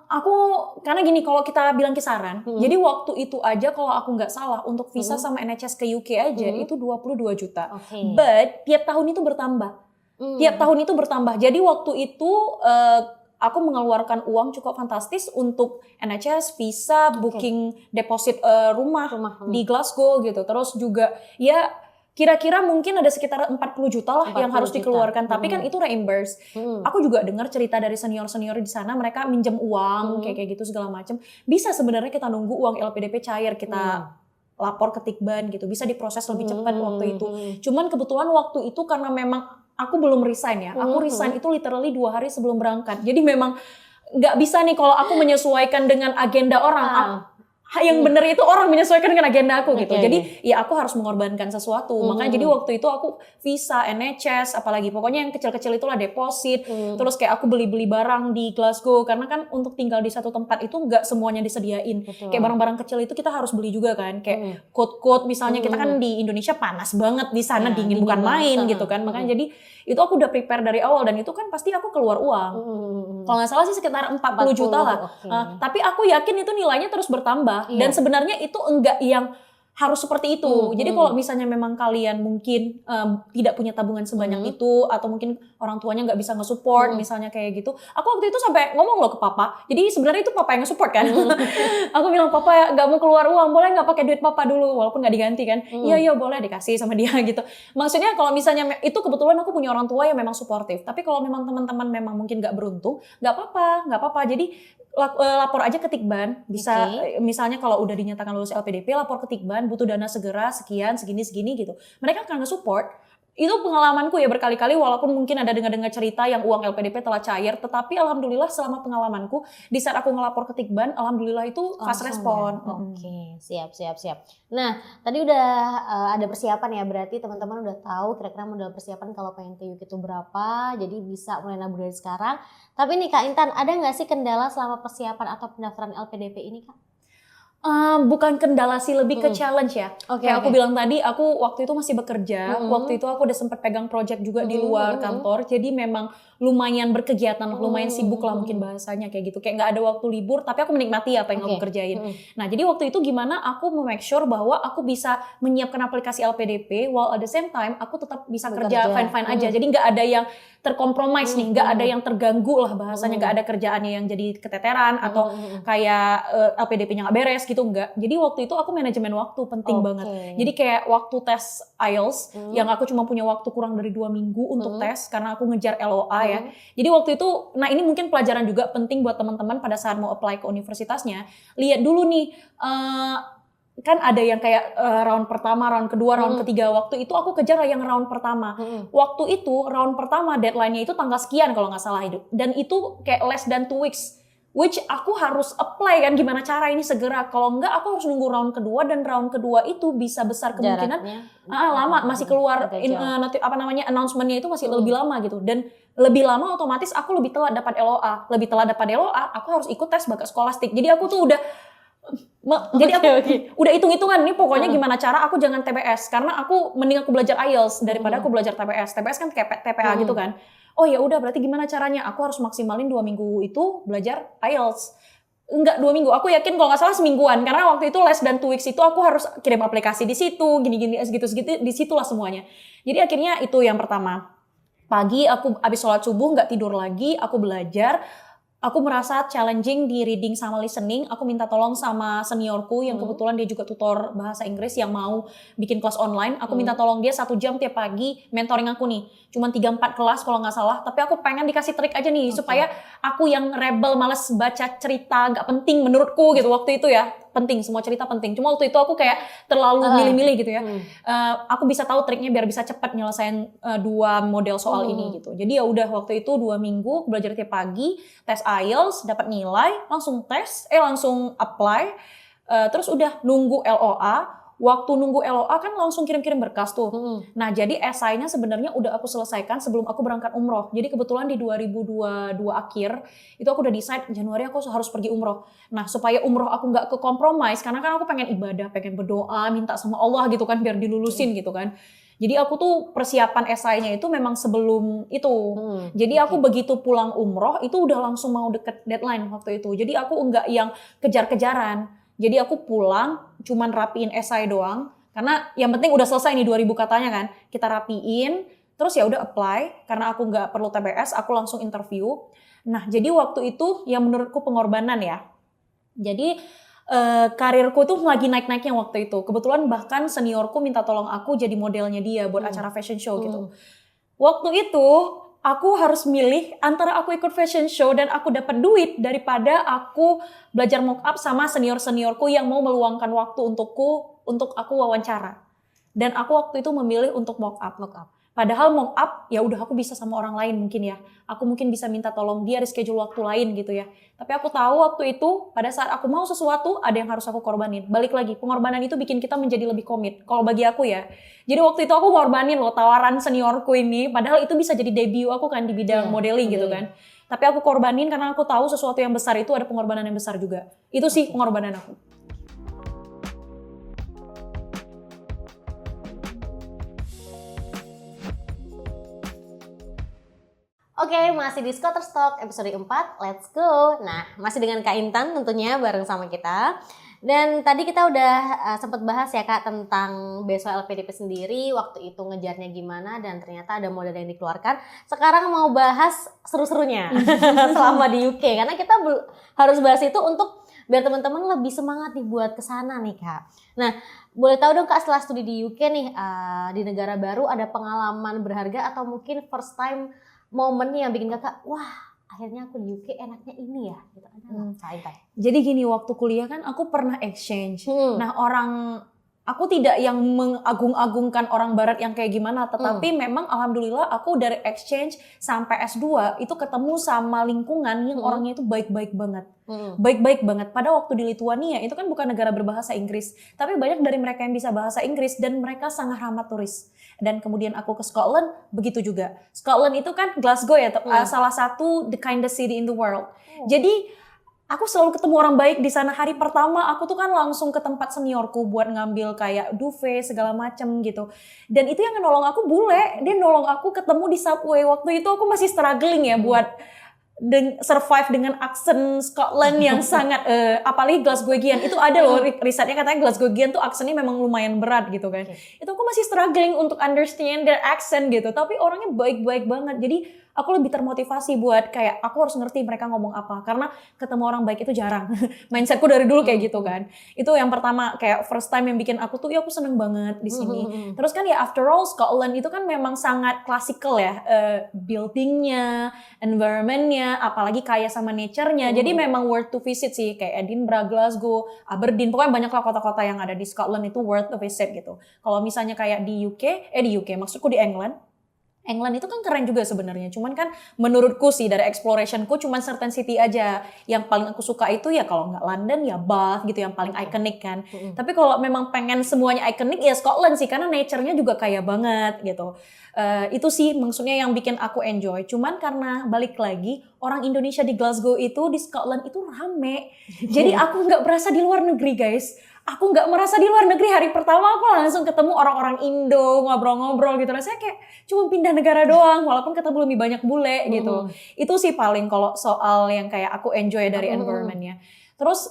Aku karena gini, kalau kita bilang kisaran, jadi waktu itu aja kalau aku nggak salah untuk visa sama NHS ke UK aja itu 22 juta. But tiap tahun itu bertambah. Tiap tahun itu bertambah. Jadi waktu itu aku mengeluarkan uang cukup fantastis untuk NHS, visa, booking deposit rumah di Glasgow gitu. Terus juga ya kira-kira mungkin ada sekitar 40 juta lah yang harus dikeluarkan. Tapi kan itu reimburse. Aku juga dengar cerita dari senior-senior di sana, mereka minjem uang kayak gitu segala macam. Bisa sebenarnya kita nunggu uang LPDP cair, kita lapor ke Tikban gitu. Bisa diproses lebih cepat waktu itu. Cuman kebetulan waktu itu karena memang aku belum resign ya. Aku resign itu literally 2 hari sebelum berangkat. Jadi memang nggak bisa nih kalau aku menyesuaikan dengan agenda orang. yang bener itu orang menyesuaikan dengan agenda aku gitu. Oke. Jadi ya aku harus mengorbankan sesuatu. Makanya jadi waktu itu aku visa, NHS, apalagi pokoknya yang kecil-kecil itulah deposit. Terus kayak aku beli-beli barang di Glasgow karena kan untuk tinggal di satu tempat itu nggak semuanya disediain. Betul. Kayak barang-barang kecil itu kita harus beli juga kan. Kayak coat-coat misalnya kita kan di Indonesia panas banget, di sana Ya, dingin bukan main gitu kan. Makanya jadi itu aku udah prepare dari awal dan itu kan pasti aku keluar uang. Kalau nggak salah sih sekitar 40 juta lah. Tapi aku yakin itu nilainya terus bertambah. Dan sebenarnya itu enggak yang harus seperti itu. Jadi kalau misalnya memang kalian mungkin tidak punya tabungan sebanyak itu atau mungkin orang tuanya nggak bisa nge-support misalnya kayak gitu. Aku waktu itu sampai ngomong loh ke papa. Jadi sebenarnya itu papa yang nge-support kan. Aku bilang papa nggak mau keluar uang, boleh nggak pakai duit papa dulu walaupun nggak diganti kan. Iya boleh dikasih sama dia gitu. Maksudnya kalau misalnya itu kebetulan aku punya orang tua yang memang suportif. Tapi kalau memang teman-teman memang mungkin nggak beruntung, nggak apa-apa. Jadi lapor aja ke Tikban, bisa misalnya kalau udah dinyatakan lulus LPDP lapor ke Tikban, butuh dana segera sekian segini gitu. Mereka akan nge-support. Itu pengalamanku ya berkali-kali walaupun mungkin ada dengar-dengar cerita yang uang LPDP telah cair, tetapi alhamdulillah selama pengalamanku di saat aku ngelapor ke Tikban, alhamdulillah itu fast respon. Oke, siap. Nah, tadi udah ada persiapan ya, berarti teman-teman udah tahu kira-kira modal persiapan kalau pengen ke UK itu berapa, jadi bisa mulai nabung dari sekarang. Tapi nih Kak Intan, ada nggak sih kendala selama persiapan atau pendaftaran LPDP ini Kak? Bukan kendala sih, lebih ke challenge ya. Kayak aku bilang tadi, aku waktu itu masih bekerja. Waktu itu aku udah sempat pegang project juga di luar kantor. Jadi memang lumayan berkegiatan, lumayan sibuk lah mungkin bahasanya kayak gitu. Kayak nggak ada waktu libur, tapi aku menikmati apa yang aku kerjain. Nah, jadi waktu itu gimana aku make sure bahwa aku bisa menyiapkan aplikasi LPDP, while at the same time aku tetap bisa kerja fine-fine aja. Jadi nggak ada yang terkompromis nih, nggak ada yang terganggu lah bahasanya, nggak ada kerjaannya yang jadi keteteran atau kayak LPDP-nya nggak beres gitu, enggak. Jadi waktu itu aku manajemen waktu penting banget. Jadi kayak waktu tes IELTS yang aku cuma punya waktu kurang dari 2 minggu untuk tes karena aku ngejar LOA ya. Jadi waktu itu, nah ini mungkin pelajaran juga penting buat teman-teman pada saat mau apply ke universitasnya. Lihat dulu nih, kan ada yang kayak round pertama, round kedua, round ketiga. Waktu itu aku kejar yang round pertama. Waktu itu round pertama deadline-nya itu tanggal sekian kalau nggak salah itu. Dan itu kayak less than 2 weeks. Which aku harus apply kan, gimana cara ini segera. Kalau enggak aku harus nunggu round kedua dan round kedua itu bisa besar kemungkinan lama, masih keluar announcement-nya itu masih lebih lama gitu. Dan lebih lama otomatis aku lebih telat dapat LOA. Lebih telat dapat LOA, aku harus ikut tes bakat skolastik. Jadi aku tuh udah udah hitung-hitungan nih pokoknya gimana cara aku jangan TBS karena aku mending aku belajar IELTS daripada aku belajar TBS. TBS kan kayak TPA gitu kan. Oh ya udah berarti gimana caranya? Aku harus maksimalin 2 minggu itu belajar IELTS. Enggak 2 minggu, aku yakin kalau nggak salah semingguan karena waktu itu less than 2 weeks itu aku harus kirim aplikasi di situ, gini-gini segitu-segitu di situlah semuanya. Jadi akhirnya itu yang pertama. Pagi aku abis sholat subuh nggak tidur lagi, aku belajar. Aku merasa challenging di reading sama listening. Aku minta tolong sama seniorku yang kebetulan dia juga tutor bahasa Inggris yang mau bikin kelas online. Aku minta tolong dia 1 jam tiap pagi mentoring aku nih. Cuman 3-4 kelas kalau nggak salah. Tapi aku pengen dikasih trik aja nih supaya aku yang rebel males baca cerita nggak penting menurutku gitu waktu itu ya. Penting, semua cerita penting. Cuma waktu itu aku kayak terlalu milih-milih gitu ya. Aku bisa tahu triknya biar bisa cepat nyelesain 2 model soal ini gitu. Jadi ya udah waktu itu 2 minggu belajar tiap pagi, tes IELTS, dapat nilai, langsung langsung apply. Terus udah nunggu LOA. Waktu nunggu LOA kan langsung kirim-kirim berkas tuh. Nah jadi esainya sebenarnya udah aku selesaikan sebelum aku berangkat umroh. Jadi kebetulan di 2022 akhir itu aku udah decide Januari aku harus pergi umroh. Nah supaya umroh aku nggak ke compromise karena kan aku pengen ibadah, pengen berdoa, minta sama Allah gitu kan biar dilulusin gitu kan. Jadi aku tuh persiapan esainya itu memang sebelum itu. Jadi aku begitu pulang umroh itu udah langsung mau deket deadline waktu itu. Jadi aku enggak yang kejar-kejaran. Jadi aku pulang cuman rapiin esai doang. Karena yang penting udah selesai nih 2000 katanya kan. Kita rapiin, terus ya udah apply. Karena aku nggak perlu TBS, aku langsung interview. Nah jadi waktu itu yang menurutku pengorbanan ya. Jadi karirku tuh lagi naik-naiknya waktu itu. Kebetulan bahkan seniorku minta tolong aku jadi modelnya dia buat acara fashion show gitu. Waktu itu aku harus milih antara aku ikut fashion show dan aku dapat duit daripada aku belajar mock up sama senior-seniorku yang mau meluangkan waktu untuk aku wawancara. Dan aku waktu itu memilih untuk mock up. Padahal mock up ya udah aku bisa sama orang lain mungkin ya. Aku mungkin bisa minta tolong dia reschedule waktu lain gitu ya. Tapi aku tahu waktu itu pada saat aku mau sesuatu ada yang harus aku korbanin. Balik lagi, pengorbanan itu bikin kita menjadi lebih komit. Kalau bagi aku ya. Jadi waktu itu aku ngorbanin loh tawaran seniorku ini. Padahal itu bisa jadi debut aku kan di bidang modeling gitu kan. Tapi aku korbanin karena aku tahu sesuatu yang besar itu ada pengorbanan yang besar juga. Itu sih pengorbanan aku. Oke, masih di Scotter's Talk episode 4, let's go. Nah, masih dengan Kak Intan tentunya bareng sama kita. Dan tadi kita udah sempat bahas ya Kak tentang beasiswa LPDP sendiri, waktu itu ngejarnya gimana dan ternyata ada modal yang dikeluarkan. Sekarang mau bahas seru-serunya selama di UK, karena kita harus bahas itu untuk biar teman-teman lebih semangat nih buat kesana nih Kak. Nah, boleh tahu dong Kak, setelah studi di UK nih, di negara baru ada pengalaman berharga atau mungkin first time momen yang bikin Kakak, wah akhirnya aku di UK enaknya ini ya gitu. Jadi gini, waktu kuliah kan aku pernah exchange. Nah aku tidak yang mengagung-agungkan orang barat yang kayak gimana, tetapi memang alhamdulillah aku dari exchange sampai S2 itu ketemu sama lingkungan yang orangnya itu baik-baik banget. Baik-baik banget. Pada waktu di Lituania itu kan bukan negara berbahasa Inggris, tapi banyak dari mereka yang bisa bahasa Inggris dan mereka sangat ramah turis. Dan kemudian aku ke Scotland, begitu juga. Scotland itu kan Glasgow ya, salah satu the kindest city in the world. Jadi aku selalu ketemu orang baik di sana. Hari pertama aku tuh kan langsung ke tempat seniorku buat ngambil kayak duvet segala macem gitu. Dan itu yang nolong aku bule, dia nolong aku ketemu di subway. Waktu itu aku masih struggling ya buat survive dengan aksen Scotland yang sangat apalagi Glasgowian itu ada loh risetnya katanya Glasgowian tuh aksennya memang lumayan berat gitu kan. Itu aku masih struggling untuk understand their accent gitu, tapi orangnya baik-baik banget. Jadi aku lebih termotivasi buat kayak aku harus ngerti mereka ngomong apa, karena ketemu orang baik itu jarang. Mindsetku dari dulu kayak gitu kan. Itu yang pertama, kayak first time yang bikin aku tuh ya aku seneng banget di sini. Terus kan ya after all Scotland itu kan memang sangat klasikal ya, buildingnya, environmentnya, apalagi kaya sama nature-nya. Jadi memang worth to visit sih, kayak Edinburgh, Glasgow, Aberdeen, pokoknya banyak lah kota-kota yang ada di Scotland itu worth to visit gitu. Kalau misalnya kayak di UK, maksudku di England itu kan keren juga sebenarnya, cuman kan menurutku sih dari explorationku cuman certain city aja yang paling aku suka itu ya kalau nggak London ya Bath gitu yang paling ikonik kan. Tapi kalau memang pengen semuanya ikonik ya Scotland sih karena nature-nya juga kaya banget gitu. Itu sih maksudnya yang bikin aku enjoy. Cuman karena balik lagi orang Indonesia di Glasgow itu di Scotland itu rame, jadi aku nggak berasa di luar negeri guys. Aku nggak merasa di luar negeri. Hari pertama aku langsung ketemu orang-orang Indo, ngobrol-ngobrol gitu. Rasanya kayak cuma pindah negara doang, walaupun ketemu lebih banyak bule gitu. Itu sih paling kalau soal yang kayak aku enjoy dari environment-nya. Terus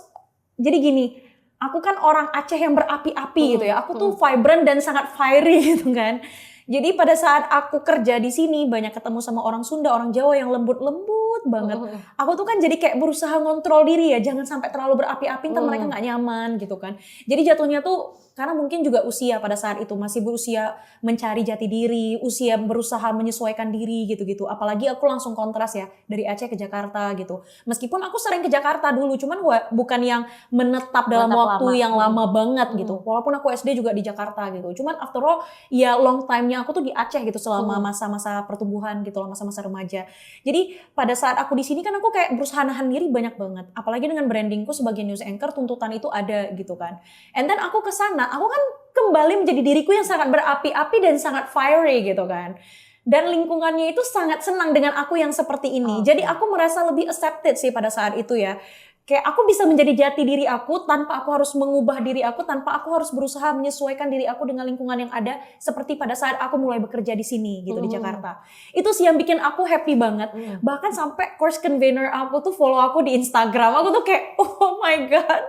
jadi gini, aku kan orang Aceh yang berapi-api gitu ya. Aku tuh vibrant dan sangat fiery gitu kan. Jadi pada saat aku kerja di sini banyak ketemu sama orang Sunda, orang Jawa yang lembut-lembut banget. Aku tuh kan jadi kayak berusaha ngontrol diri ya, jangan sampai terlalu berapi-api ntar mereka nggak nyaman gitu kan. Jadi jatuhnya tuh karena mungkin juga usia pada saat itu masih berusia mencari jati diri, usia berusaha menyesuaikan diri gitu-gitu. Apalagi aku langsung kontras ya dari Aceh ke Jakarta gitu. Meskipun aku sering ke Jakarta dulu, cuman bukan yang menetap dalam waktu yang lama banget gitu. Walaupun aku SD juga di Jakarta gitu. Cuman after all ya long time-nya aku tuh di Aceh gitu selama masa-masa pertumbuhan gitu, masa-masa remaja. Jadi pada saat aku di sini kan aku kayak berusaha nahan diri banyak banget. Apalagi dengan brandingku sebagai news anchor, tuntutan itu ada gitu kan. And then aku kesana, aku kan kembali menjadi diriku yang sangat berapi-api dan sangat fiery gitu kan. Dan lingkungannya itu sangat senang dengan aku yang seperti ini. Jadi aku merasa lebih accepted sih pada saat itu ya. Kayak aku bisa menjadi jati diri aku tanpa aku harus mengubah diri aku, tanpa aku harus berusaha menyesuaikan diri aku dengan lingkungan yang ada seperti pada saat aku mulai bekerja di sini gitu di Jakarta. Itu sih yang bikin aku happy banget. Bahkan sampai course convener aku tuh follow aku di Instagram. Aku tuh kayak oh my god.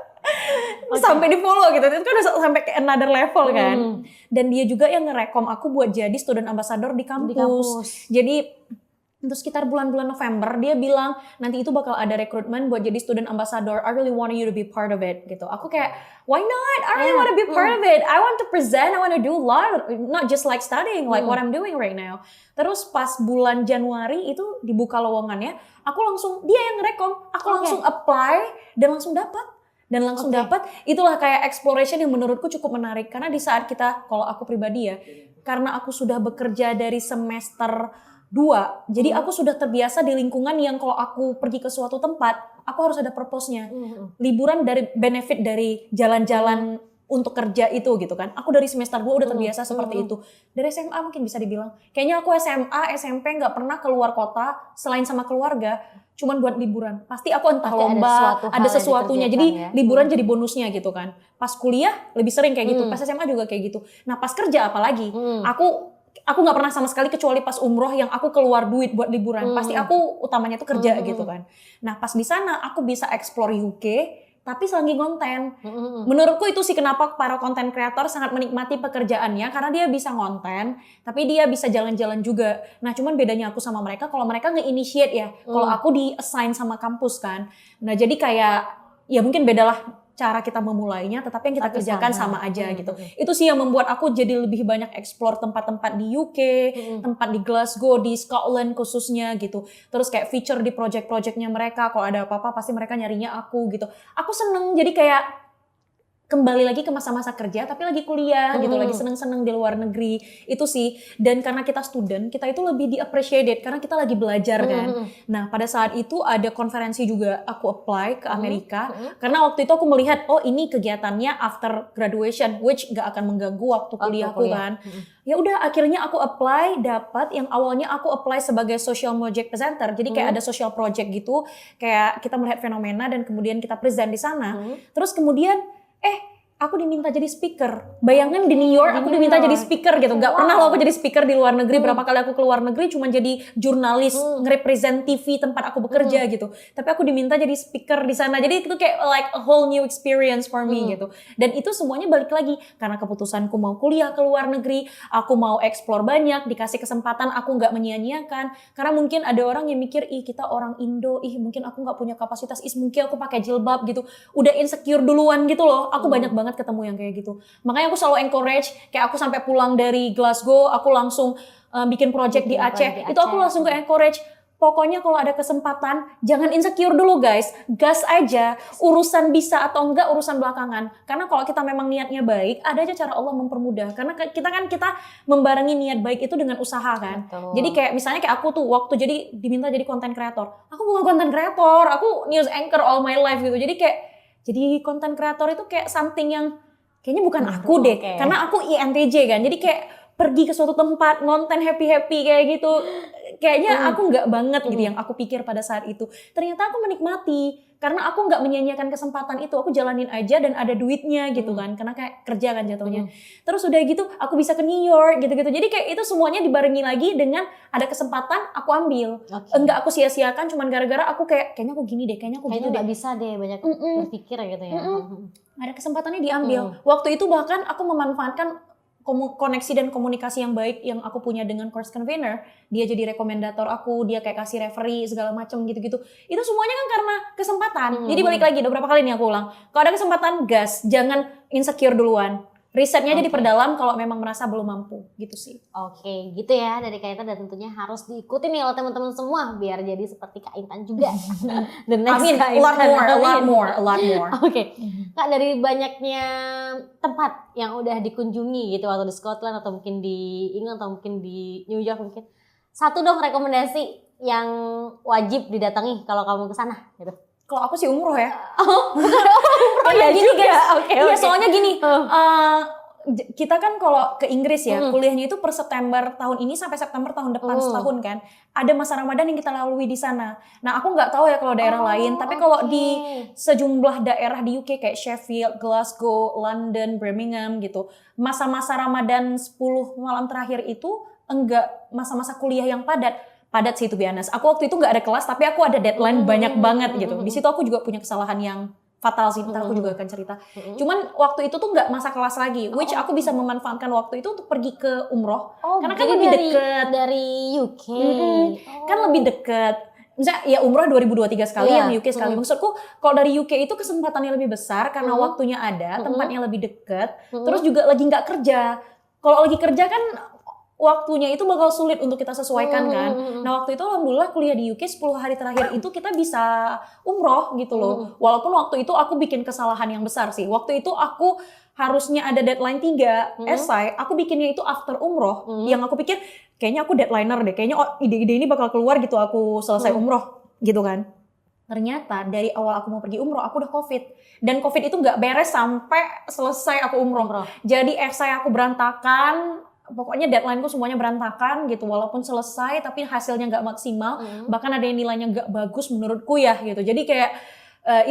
Sampai di follow gitu. Itu kan udah sampai ke another level kan. Dan dia juga yang ngerekom aku buat jadi student ambassador di kampus. Jadi untuk sekitar bulan-bulan November, dia bilang nanti itu bakal ada rekrutmen buat jadi student ambassador. I really want you to be part of it gitu. Aku kayak, why not? I really want to be part of it. I want to present, I want to do a lot, not just like studying, like what I'm doing right now. Terus pas bulan Januari itu dibuka lowongannya, aku langsung, dia yang ngerekom, aku langsung apply dan langsung dapat. Dan langsung dapat, itulah kayak exploration yang menurutku cukup menarik. Karena di saat kita, kalau aku pribadi ya, karena aku sudah bekerja dari semester 2, jadi aku sudah terbiasa di lingkungan yang kalau aku pergi ke suatu tempat, aku harus ada purpose-nya. Liburan dari benefit dari jalan-jalan untuk kerja itu gitu kan. Aku dari semester 2 udah terbiasa seperti itu. Dari SMA mungkin bisa dibilang. Kayaknya aku SMA, SMP nggak pernah keluar kota selain sama keluarga. Cuman buat liburan. Pasti aku entah Pasti lomba, ada sesuatunya. Jadi ya. liburan jadi bonusnya gitu kan. Pas kuliah lebih sering kayak gitu. Pas SMA juga kayak gitu. Nah pas kerja apalagi. Aku nggak pernah sama sekali kecuali pas umroh yang aku keluar duit buat liburan. Pasti aku utamanya tuh kerja gitu kan. Nah pas di sana aku bisa explore UK. Tapi selagi konten. Menurutku itu sih kenapa para konten kreator sangat menikmati pekerjaannya karena dia bisa konten, tapi dia bisa jalan-jalan juga. Nah, cuman bedanya aku sama mereka kalau mereka nge-initiate ya. Kalau aku di-assign sama kampus kan. Nah, jadi kayak ya mungkin bedalah cara kita memulainya, tetapi yang kita kerjakan sama aja gitu. Itu sih yang membuat aku jadi lebih banyak explore tempat-tempat di UK, tempat di Glasgow, di Scotland khususnya gitu. Terus kayak feature di project-projectnya mereka, kalau ada apa-apa pasti mereka nyarinya aku gitu. Aku seneng jadi kayak kembali lagi ke masa-masa kerja tapi lagi kuliah gitu, lagi seneng-seneng di luar negeri. Itu sih, dan karena kita student, kita itu lebih di-appreciated karena kita lagi belajar kan. Nah, pada saat itu ada konferensi juga aku apply ke Amerika karena waktu itu aku melihat oh ini kegiatannya after graduation which gak akan mengganggu waktu kuliahku kan. Ya udah akhirnya aku apply, dapat yang awalnya aku apply sebagai social project presenter. Jadi kayak ada social project gitu, kayak kita melihat fenomena dan kemudian kita present di sana. Terus kemudian aku diminta jadi speaker. Bayangin di New York aku diminta jadi speaker gitu. Gak pernah loh aku jadi speaker di luar negeri. Berapa kali aku ke luar negeri cuma jadi jurnalis, nge-represent TV tempat aku bekerja gitu. Tapi aku diminta jadi speaker di sana. Jadi itu kayak like a whole new experience for me gitu. Dan itu semuanya balik lagi karena keputusanku mau kuliah ke luar negeri, aku mau explore banyak, dikasih kesempatan aku gak menyia-nyiakan. Karena mungkin ada orang yang mikir, ih kita orang Indo, ih mungkin aku gak punya kapasitas, mungkin aku pakai jilbab gitu. Udah insecure duluan gitu loh. Aku banyak banget ketemu yang kayak gitu. Makanya aku selalu encourage, kayak aku sampai pulang dari Glasgow, aku langsung bikin project di Aceh. Itu aku langsung ke encourage, pokoknya kalau ada kesempatan, jangan insecure dulu guys. Gas aja, urusan bisa atau enggak urusan belakangan. Karena kalau kita memang niatnya baik, ada aja cara Allah mempermudah. Karena kita membarengi niat baik itu dengan usaha kan. Betul. Jadi kayak misalnya kayak aku tuh waktu jadi diminta jadi content creator. Aku bukan content creator, aku news anchor all my life gitu. Jadi kayak jadi konten kreator itu kayak something yang kayaknya bukan aku deh. Karena aku INTJ kan. Jadi kayak pergi ke suatu tempat, ngonten happy-happy kayak gitu. Kayaknya aku nggak banget gitu yang aku pikir pada saat itu. Ternyata aku menikmati. Karena aku nggak menyia-nyiakan kesempatan itu. Aku jalanin aja dan ada duitnya gitu kan. Karena kayak kerja kan jatuhnya. Terus udah gitu aku bisa ke New York gitu-gitu. Jadi kayak itu semuanya dibarengi lagi dengan ada kesempatan aku ambil. Enggak aku sia-siakan cuman gara-gara aku kayaknya aku gini deh. Kayaknya aku gitu deh. Kayaknya nggak bisa deh banyak berpikir gitu ya. Ada kesempatannya diambil. Waktu itu bahkan aku memanfaatkan koneksi dan komunikasi yang baik yang aku punya dengan course convener. Dia jadi rekomendator aku, dia kayak kasih referee segala macam gitu-gitu. Itu semuanya kan karena kesempatan. Jadi balik lagi, udah berapa kali nih aku ulang. Kalau ada kesempatan, gas. Jangan insecure duluan. Risetnya aja diperdalam kalau memang merasa belum mampu, gitu sih. Oke, gitu ya dari Kak Intan, dan tentunya harus diikuti nih oleh teman-teman semua biar jadi seperti Kak Intan juga. The next Amin, Kak a lot Intan. more. Oke. Kak, dari banyaknya tempat yang udah dikunjungi gitu, atau di Scotland atau mungkin di England atau mungkin di New York mungkin, satu dong rekomendasi yang wajib didatangi kalau kamu ke sana gitu. Kalau aku sih umroh ya. Ya gini juga. guys. Oke. Soalnya gini. Kita kan kalau ke Inggris ya, kuliahnya itu per September tahun ini sampai September tahun depan setahun kan. Ada masa Ramadan yang kita lalui di sana. Nah, aku nggak tahu ya kalau daerah lain, tapi kalau di sejumlah daerah di UK kayak Sheffield, Glasgow, London, Birmingham gitu, masa-masa Ramadan 10 malam terakhir itu enggak masa-masa kuliah yang padat sih, to be honest. Aku waktu itu nggak ada kelas, tapi aku ada deadline banyak banget gitu. Di situ aku juga punya kesalahan yang fatal sih, ntar aku juga akan cerita. Cuman waktu itu tuh nggak masa kelas lagi, which aku bisa memanfaatkan waktu itu untuk pergi ke umroh. Karena kan lebih deket. Dari UK. Kan lebih deket. Misalnya ya umroh 2023 sekali, yang UK sekali. Maksudku kalau dari UK itu kesempatannya lebih besar karena waktunya ada, tempatnya lebih deket. Terus juga lagi nggak kerja. Kalau lagi kerja kan waktunya itu bakal sulit untuk kita sesuaikan kan. Nah waktu itu alhamdulillah kuliah di UK 10 hari terakhir itu kita bisa umroh gitu loh. Walaupun waktu itu aku bikin kesalahan yang besar sih. Waktu itu aku harusnya ada deadline 3 esai, aku bikinnya itu after umroh, yang aku pikir kayaknya aku deadlineer deh, kayaknya ide-ide ini bakal keluar gitu aku selesai umroh gitu kan. Ternyata dari awal aku mau pergi umroh, aku udah COVID. Dan COVID itu nggak beres sampai selesai aku umroh. Jadi esai aku berantakan, pokoknya deadline-ku semuanya berantakan gitu. Walaupun selesai tapi hasilnya nggak maksimal, bahkan ada yang nilainya nggak bagus menurutku ya gitu. Jadi kayak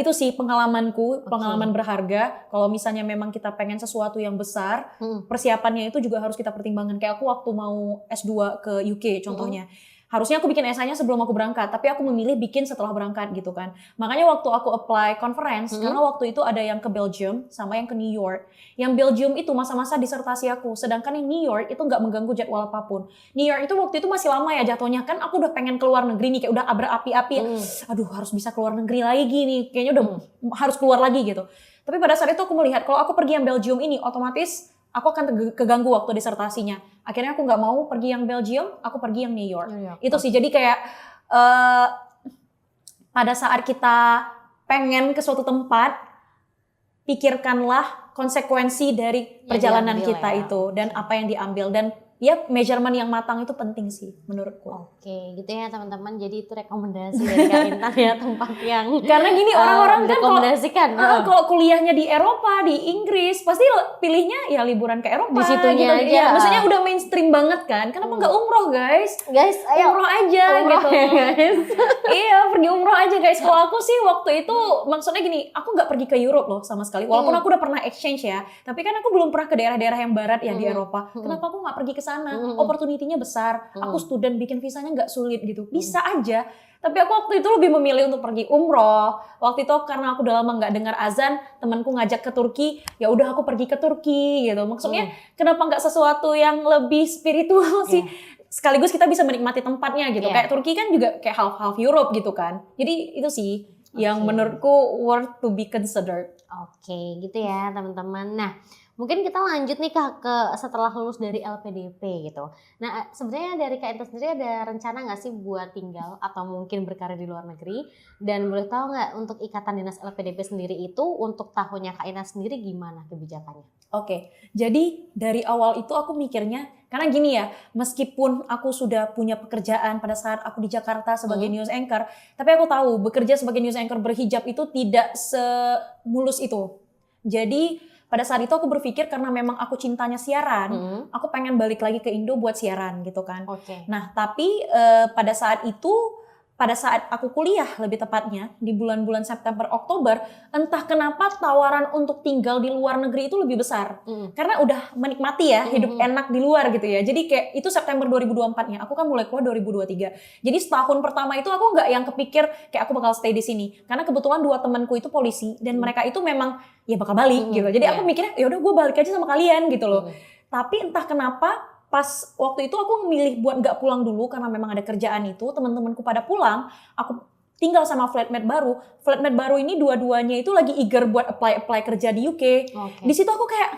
itu sih pengalamanku, pengalaman berharga. Kalau misalnya memang kita pengen sesuatu yang besar, persiapannya itu juga harus kita pertimbangkan. Kayak aku waktu mau S2 ke UK contohnya. Harusnya aku bikin esainya sebelum aku berangkat, tapi aku memilih bikin setelah berangkat gitu kan. Makanya waktu aku apply conference, karena waktu itu ada yang ke Belgium sama yang ke New York. Yang Belgium itu masa-masa disertasi aku, sedangkan yang New York itu nggak mengganggu jadwal apapun. New York itu waktu itu masih lama ya jatuhnya, kan aku udah pengen keluar negeri nih, kayak udah berapi-api ya. Aduh harus bisa keluar negeri lagi nih, kayaknya udah harus keluar lagi gitu. Tapi pada saat itu aku melihat kalau aku pergi yang Belgium ini, otomatis aku akan keganggu waktu disertasinya. Akhirnya aku nggak mau pergi yang Belgium, aku pergi yang New York. Itu sih, jadi kayak pada saat kita pengen ke suatu tempat, pikirkanlah konsekuensi dari perjalanan kita itu dan apa yang diambil. Dan ya measurement yang matang itu penting sih menurutku. Oke, gitu ya teman-teman. Jadi itu rekomendasi dari Kak Intan ya, tempat yang karena gini orang-orang kan kalau kuliahnya di Eropa, di Inggris, pasti pilihnya ya liburan ke Eropa di situnya gitu. aja. Ya, maksudnya udah mainstream banget kan. Kenapa nggak umroh guys? Guys, ayo umroh aja umroh gitu. ya, guys. Iya, pergi umroh aja guys. Kalau aku sih waktu itu maksudnya gini, aku nggak pergi ke Europe loh sama sekali. Walaupun aku udah pernah exchange ya, tapi kan aku belum pernah ke daerah-daerah yang barat ya di Eropa. Kenapa aku nggak pergi ke sana? Opportunity-nya besar. Aku student, bikin visanya nggak sulit gitu. Bisa aja. Tapi aku waktu itu lebih memilih untuk pergi umroh. Waktu itu karena aku udah lama nggak dengar azan, temanku ngajak ke Turki, ya udah aku pergi ke Turki gitu. Maksudnya kenapa nggak sesuatu yang lebih spiritual sih? Sekaligus kita bisa menikmati tempatnya gitu. Kayak Turki kan juga kayak half Europe gitu kan. Jadi itu sih yang menurutku worth to be considered. Oke, gitu ya teman-teman. Nah, mungkin kita lanjut nih ke setelah lulus dari LPDP gitu. Nah, sebenarnya dari Kak Intan sendiri ada rencana nggak sih buat tinggal atau mungkin berkarir di luar negeri? Dan boleh tahu nggak untuk ikatan dinas LPDP sendiri itu untuk tahunnya Kak Intan sendiri gimana kebijakannya? Oke, jadi dari awal itu aku mikirnya, karena gini ya, meskipun aku sudah punya pekerjaan pada saat aku di Jakarta sebagai news anchor, tapi aku tahu bekerja sebagai news anchor berhijab itu tidak semulus itu. Jadi pada saat itu aku berpikir karena memang aku cintanya siaran, aku pengen balik lagi ke Indo buat siaran gitu kan. Nah tapi pada saat itu, pada saat aku kuliah lebih tepatnya di bulan-bulan September Oktober, entah kenapa tawaran untuk tinggal di luar negeri itu lebih besar. Karena udah menikmati ya hidup enak di luar gitu ya. Jadi kayak itu September 2024-nya. Aku kan mulai keluar 2023. Jadi setahun pertama itu aku nggak yang kepikir kayak aku bakal stay di sini. Karena kebetulan 2 temanku itu polisi dan mereka itu memang ya bakal balik gitu. Jadi aku mikirnya ya udah gue balik aja sama kalian gitu loh. Tapi entah kenapa pas waktu itu aku memilih buat nggak pulang dulu karena memang ada kerjaan itu, teman-temanku pada pulang, aku tinggal sama flatmate baru. Flatmate baru ini dua-duanya itu lagi eager buat apply kerja di UK. Di situ aku kayak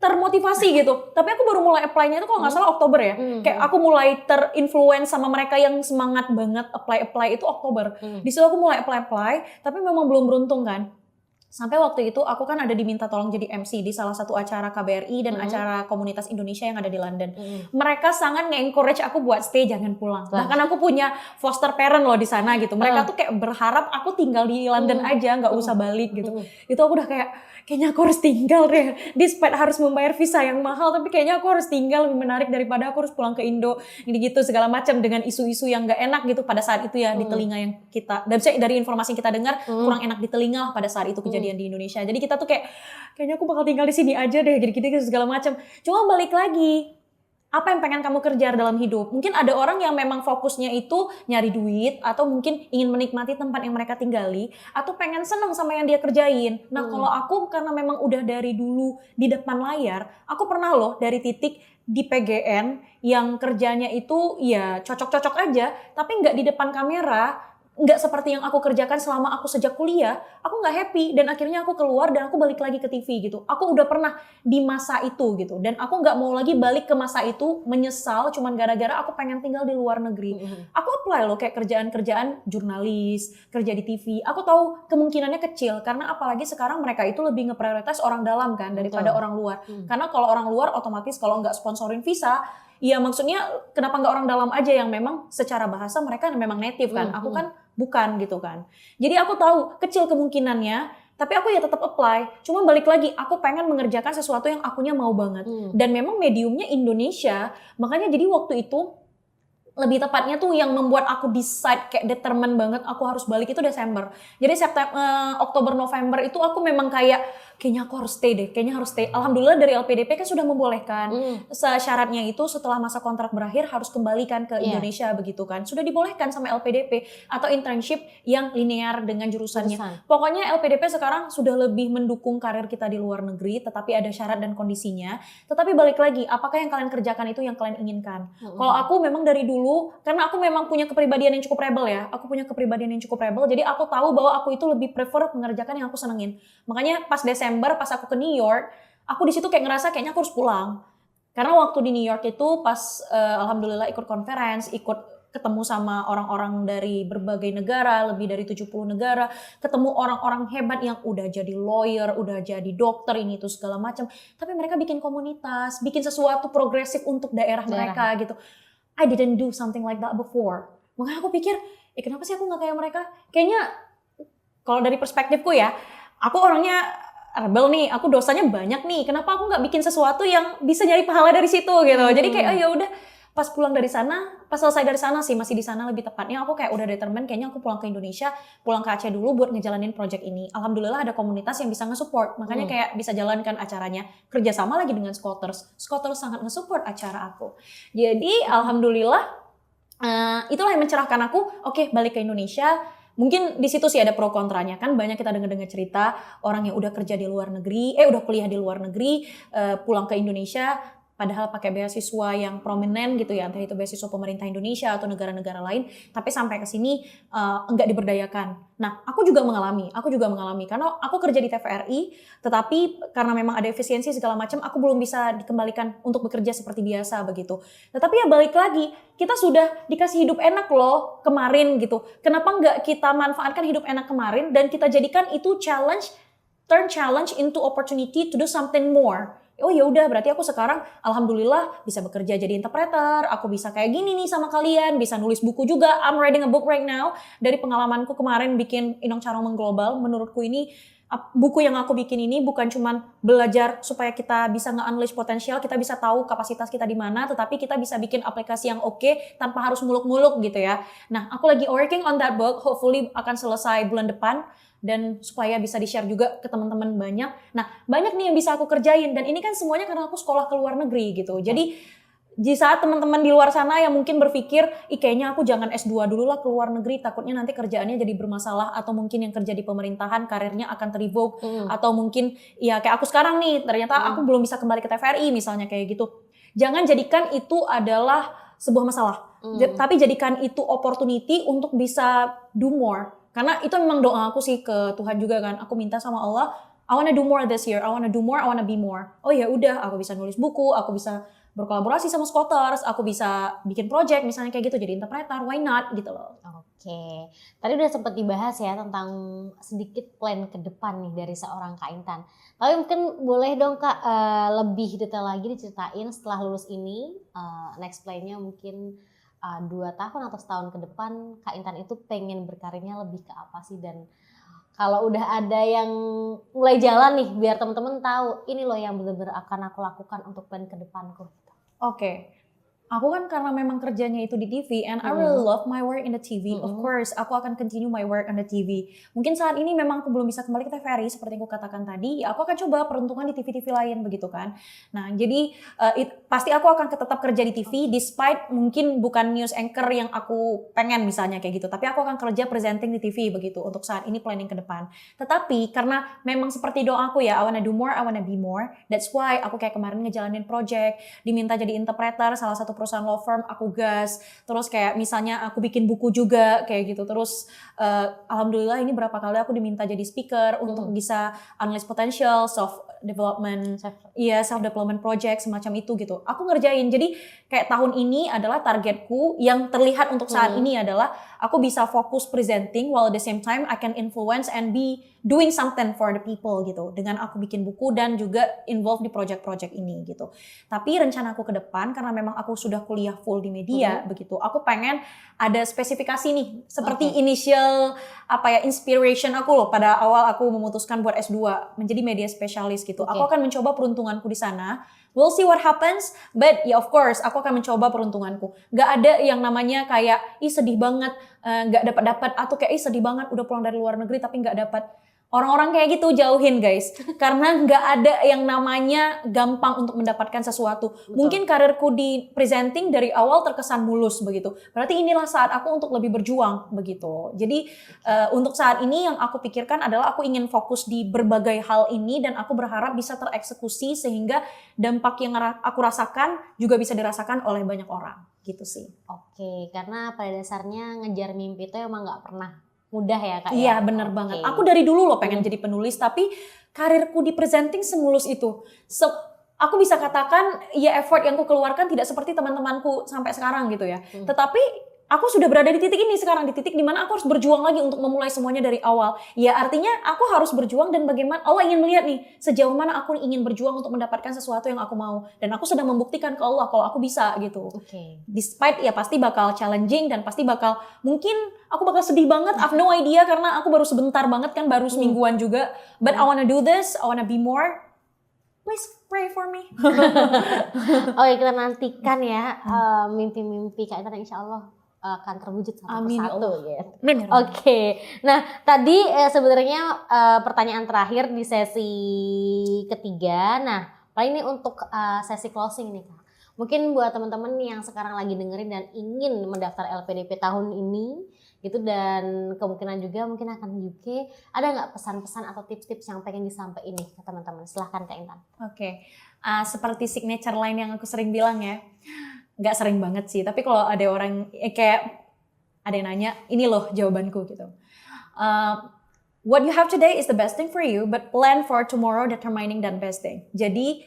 termotivasi gitu. Tapi aku baru mulai apply-nya itu kalau nggak salah Oktober ya. Kayak aku mulai terinfluence sama mereka yang semangat banget apply itu Oktober. Di situ aku mulai apply, tapi memang belum beruntung kan. Sampai waktu itu aku kan ada diminta tolong jadi MC di salah satu acara KBRI dan acara komunitas Indonesia yang ada di London. Mereka sangat nge-encourage aku buat stay, jangan pulang. Bahkan aku punya foster parent loh di sana gitu. Mereka tuh kayak berharap aku tinggal di London aja, nggak usah balik gitu. Itu aku udah kayaknya aku harus tinggal deh. Despite harus membayar visa yang mahal, tapi kayaknya aku harus tinggal, lebih menarik daripada aku harus pulang ke Indo. Gitu segala macam dengan isu-isu yang nggak enak gitu pada saat itu ya di telinga yang kita. Dan dari informasi yang kita dengar kurang enak di telinga pada saat itu kejadian di Indonesia. Jadi kita tuh kayaknya aku bakal tinggal di sini aja deh, gitu segala macam. Cuma balik lagi, apa yang pengen kamu kerja dalam hidup? Mungkin ada orang yang memang fokusnya itu nyari duit atau mungkin ingin menikmati tempat yang mereka tinggali atau pengen seneng sama yang dia kerjain. Nah, kalau aku karena memang udah dari dulu di depan layar, aku pernah loh dari titik di PGN yang kerjanya itu ya cocok-cocok aja, tapi nggak di depan kamera, nggak seperti yang aku kerjakan selama aku sejak kuliah, aku nggak happy dan akhirnya aku keluar dan aku balik lagi ke TV gitu. Aku udah pernah di masa itu gitu dan aku nggak mau lagi balik ke masa itu menyesal cuman gara-gara aku pengen tinggal di luar negeri. Aku apply loh kayak kerjaan-kerjaan jurnalis, kerja di TV. Aku tahu kemungkinannya kecil karena apalagi sekarang mereka itu lebih ngeprioritas orang dalam kan daripada orang luar. Karena kalau orang luar otomatis kalau nggak sponsorin visa, ya maksudnya kenapa nggak orang dalam aja yang memang secara bahasa mereka memang native kan. Aku kan bukan gitu kan. Jadi aku tahu kecil kemungkinannya, tapi aku ya tetap apply. Cuma balik lagi, aku pengen mengerjakan sesuatu yang akunya mau banget. Dan memang mediumnya Indonesia, makanya jadi waktu itu lebih tepatnya tuh yang membuat aku decide kayak determined banget aku harus balik itu Desember. Jadi Oktober November itu aku memang kayaknya aku harus stay deh, kayaknya harus stay. Alhamdulillah dari LPDP kan sudah membolehkan. Syaratnya itu setelah masa kontrak berakhir harus kembalikan ke Indonesia begitu kan. Sudah dibolehkan sama LPDP atau internship yang linear dengan jurusannya. Pokoknya LPDP sekarang sudah lebih mendukung karir kita di luar negeri, tetapi ada syarat dan kondisinya. Tetapi balik lagi, apakah yang kalian kerjakan itu yang kalian inginkan? Kalau aku memang dari dulu, karena aku memang punya kepribadian yang cukup rebel ya. Aku punya kepribadian yang cukup rebel, jadi aku tahu bahwa aku itu lebih prefer mengerjakan yang aku senengin. Makanya pas Desember, pas aku ke New York, aku di situ kayak ngerasa kayaknya aku harus pulang. Karena waktu di New York itu pas alhamdulillah ikut conference, ikut ketemu sama orang-orang dari berbagai negara, lebih dari 70 negara, ketemu orang-orang hebat yang udah jadi lawyer, udah jadi dokter, ini itu segala macam. Tapi mereka bikin komunitas, bikin sesuatu progresif untuk daerah mereka gitu. I didn't do something like that before. Makanya aku pikir, kenapa sih aku nggak kayak mereka? Kayaknya kalau dari perspektifku ya, aku orangnya rebel nih, aku dosanya banyak nih. Kenapa aku nggak bikin sesuatu yang bisa nyari pahala dari situ gitu? Jadi kayak ya udah, pas pulang dari sana, pas selesai dari sana sih, masih di sana lebih tepatnya, aku kayak udah determined kayaknya aku pulang ke Indonesia, pulang ke Aceh dulu buat ngejalanin project ini. Alhamdulillah ada komunitas yang bisa nge-support, makanya kayak bisa jalankan acaranya, kerjasama lagi dengan Scholars sangat nge-support acara aku. Jadi alhamdulillah itulah yang mencerahkan aku, oke, balik ke Indonesia. Mungkin di situ sih ada pro kontranya kan, banyak kita dengar cerita orang yang udah kerja di luar negeri, udah kuliah di luar negeri, pulang ke Indonesia padahal pakai beasiswa yang prominent gitu ya, entah itu beasiswa pemerintah Indonesia atau negara-negara lain, tapi sampai ke sini enggak diberdayakan. Nah, aku juga mengalami karena aku kerja di TVRI, tetapi karena memang ada efisiensi segala macam, aku belum bisa dikembalikan untuk bekerja seperti biasa begitu. Tetapi ya balik lagi, kita sudah dikasih hidup enak loh kemarin gitu. Kenapa enggak kita manfaatkan hidup enak kemarin dan kita jadikan itu turn challenge into opportunity to do something more. Oh ya udah, berarti aku sekarang alhamdulillah bisa bekerja jadi interpreter, aku bisa kayak gini nih sama kalian, bisa nulis buku juga. I'm writing a book right now. Dari pengalamanku kemarin bikin Inong Carong Mengglobal, menurutku ini buku yang aku bikin ini bukan cuman belajar supaya kita bisa nge-unleash potensial, kita bisa tahu kapasitas kita di mana, tetapi kita bisa bikin aplikasi yang oke tanpa harus muluk-muluk gitu ya. Nah, aku lagi working on that book, hopefully akan selesai bulan depan. Dan supaya bisa di-share juga ke teman-teman banyak. Nah, banyak nih yang bisa aku kerjain. Dan ini kan semuanya karena aku sekolah ke luar negeri gitu. Jadi, di saat teman-teman di luar sana yang mungkin berpikir, kayaknya aku jangan S2 dulu lah ke luar negeri, takutnya nanti kerjaannya jadi bermasalah. Atau mungkin yang kerja di pemerintahan, karirnya akan ter-revoke. Atau mungkin, ya kayak aku sekarang nih, ternyata aku belum bisa kembali ke TVRI misalnya kayak gitu. Jangan jadikan itu adalah sebuah masalah. Tapi jadikan itu opportunity untuk bisa do more. Karena itu memang doa aku sih ke Tuhan juga kan. Aku minta sama Allah, I wanna do more this year. I wanna do more, I wanna be more. Oh ya udah, aku bisa nulis buku, aku bisa berkolaborasi sama Scholars, aku bisa bikin project misalnya kayak gitu, jadi interpreter, why not gitu loh. Oke. Tadi udah sempat dibahas ya tentang sedikit plan ke depan nih dari seorang Kak Intan. Tapi mungkin boleh dong Kak lebih detail lagi diceritain setelah lulus ini, next plan-nya mungkin 2 tahun atau setahun ke depan Kak Intan itu pengen berkarirnya lebih ke apa sih, dan kalau udah ada yang mulai jalan nih biar teman-teman tahu ini loh yang benar-benar akan aku lakukan untuk plan ke depanku. Oke. Aku kan karena memang kerjanya itu di TV and I really love my work in the TV. Of course, aku akan continue my work on the TV. Mungkin saat ini memang aku belum bisa kembali ke TVRI seperti yang aku katakan tadi. Aku akan coba peruntungan di TV-TV lain begitu kan. Nah, jadi pasti aku akan tetap kerja di TV despite mungkin bukan news anchor yang aku pengen misalnya kayak gitu. Tapi aku akan kerja presenting di TV begitu untuk saat ini planning ke depan. Tetapi karena memang seperti doa aku ya, I wanna do more, I wanna be more. That's why aku kayak kemarin ngejalanin project, diminta jadi interpreter salah satu perusahaan law firm aku gas, terus kayak misalnya aku bikin buku juga kayak gitu, terus alhamdulillah ini berapa kali aku diminta jadi speaker untuk bisa analyze potential, self development project semacam itu gitu. Aku ngerjain. Jadi kayak tahun ini adalah targetku yang terlihat untuk saat ini adalah aku bisa fokus presenting while at the same time I can influence and be doing something for the people gitu. Dengan aku bikin buku dan juga involve di project-project ini gitu. Tapi rencana aku ke depan karena memang aku sudah kuliah full di media begitu. Aku pengen ada spesifikasi nih seperti initial inspiration aku loh pada awal aku memutuskan buat S2 menjadi media spesialis gitu. Aku akan mencoba peruntunganku di sana. We'll see what happens, but of course aku akan mencoba peruntunganku. Gak ada yang namanya kayak sedih banget gak dapat atau kayak sedih banget udah pulang dari luar negeri tapi gak dapat. Orang-orang kayak gitu jauhin guys, karena nggak ada yang namanya gampang untuk mendapatkan sesuatu. Betul. Mungkin karirku di presenting dari awal terkesan mulus begitu. Berarti inilah saat aku untuk lebih berjuang begitu. Jadi untuk saat ini yang aku pikirkan adalah aku ingin fokus di berbagai hal ini dan aku berharap bisa tereksekusi sehingga dampak yang aku rasakan juga bisa dirasakan oleh banyak orang gitu sih. Oke, karena pada dasarnya ngejar mimpi itu emang nggak pernah mudah ya Kak. Iya bener banget. Aku dari dulu loh pengen jadi penulis tapi karirku di presenting semulus itu. Aku bisa katakan ya effort yang aku keluarkan tidak seperti teman-temanku sampai sekarang gitu ya. Tetapi aku sudah berada di titik ini sekarang, di titik dimana aku harus berjuang lagi untuk memulai semuanya dari awal. Ya artinya aku harus berjuang dan bagaimana Allah ingin melihat nih sejauh mana aku ingin berjuang untuk mendapatkan sesuatu yang aku mau. Dan aku sedang membuktikan ke Allah kalau aku bisa gitu. Despite ya pasti bakal challenging dan pasti bakal mungkin aku bakal sedih banget, I have no idea karena aku baru sebentar banget kan, baru semingguan juga. But I wanna do this, I wanna be more. Please pray for me. Oke, kita nantikan ya mimpi-mimpi Kak Intan insya Allah akan terwujud satu persatu gitu. Oke. Nah, tadi sebenarnya pertanyaan terakhir di sesi ketiga. Nah, paling ini untuk sesi closing nih Kak. Mungkin buat teman-teman yang sekarang lagi dengerin dan ingin mendaftar LPDP tahun ini gitu dan kemungkinan juga mungkin akan UK, ada nggak pesan-pesan atau tips-tips yang pengen disampaikan nih ke teman-teman? Silahkan Kak Intan. Oke. Seperti signature line yang aku sering bilang ya. Nggak sering banget sih, tapi kalau ada orang kayak ada yang nanya, ini loh jawabanku gitu. What you have today is the best thing for you, but plan for tomorrow determining that best thing. Jadi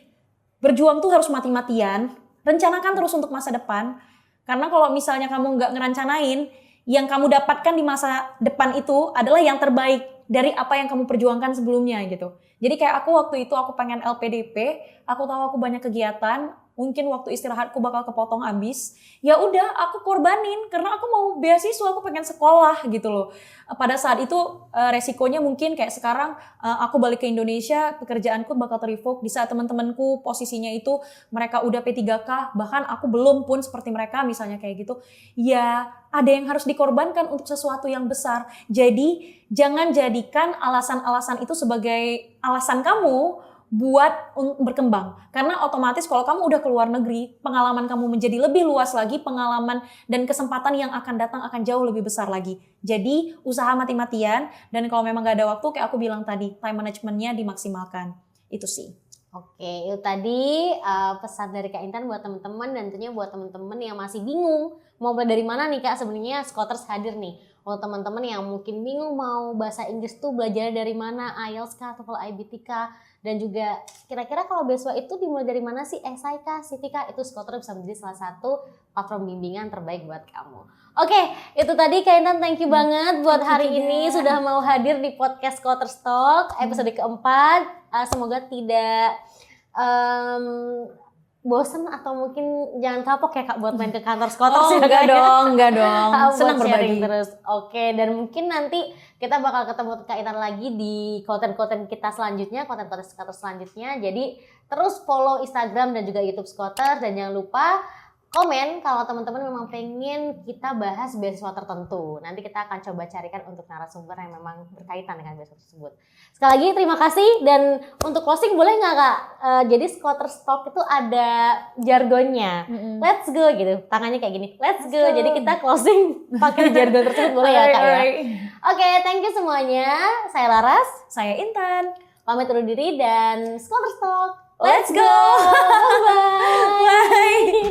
berjuang tuh harus mati-matian, rencanakan terus untuk masa depan. Karena kalau misalnya kamu nggak ngerencanain, yang kamu dapatkan di masa depan itu adalah yang terbaik dari apa yang kamu perjuangkan sebelumnya gitu. Jadi kayak aku waktu itu aku pengen LPDP, aku tahu aku banyak kegiatan, mungkin waktu istirahatku bakal kepotong abis. Ya udah aku korbanin karena aku mau beasiswa, aku pengen sekolah gitu loh. Pada saat itu resikonya mungkin kayak sekarang aku balik ke Indonesia, pekerjaanku bakal terrevoke. Di saat teman-temanku posisinya itu mereka udah P3K, bahkan aku belum pun seperti mereka misalnya kayak gitu. Ya ada yang harus dikorbankan untuk sesuatu yang besar. Jadi jangan jadikan alasan-alasan itu sebagai alasan kamu buat berkembang. Karena otomatis kalau kamu udah keluar negeri, pengalaman kamu menjadi lebih luas lagi, pengalaman dan kesempatan yang akan datang akan jauh lebih besar lagi. Jadi usaha mati-matian dan kalau memang gak ada waktu kayak aku bilang tadi, time managementnya dimaksimalkan. Itu sih. Oke, itu tadi pesan dari Kak Intan buat teman-teman dan tentunya buat teman-teman yang masih bingung mau mulai dari mana nih Kak. Sebenarnya Scholars hadir nih. Untuk teman-teman yang mungkin bingung mau bahasa Inggris tuh belajar dari mana, IELTS kah, TOEFL, IBT kah, dan juga kira-kira kalau beasiswa itu dimulai dari mana sih, SI kah, CV kah, itu Scholars bisa menjadi salah satu platform bimbingan terbaik buat kamu. Oke, itu tadi Kak Intan, thank you banget buat hari ini sudah mau hadir di podcast Scholars Talk episode keempat. Semoga tidak bosen atau mungkin jangan kapok ya Kak buat main ke kantor Scholars. Oh enggak dong, senang berbagi terus. Oke, dan mungkin nanti kita bakal ketemu Kak Intan lagi di konten-konten kita selanjutnya, konten-konten Scholars selanjutnya. Jadi terus follow Instagram dan juga YouTube Scholars dan jangan lupa komen kalau teman-teman memang pengen kita bahas beasiswa tertentu. Nanti kita akan coba carikan untuk narasumber yang memang berkaitan dengan beasiswa tersebut. Sekali lagi terima kasih dan untuk closing boleh nggak Kak? Jadi Scholars Talk itu ada jargonnya. Let's go gitu. Tangannya kayak gini. Let's go. Jadi kita closing pakai jargon tersebut boleh ya Kak ya? Oke, thank you semuanya. Saya Laras. Saya Intan. Pamit undur diri dan Scholars Talk. Let's go. Bye. Bye.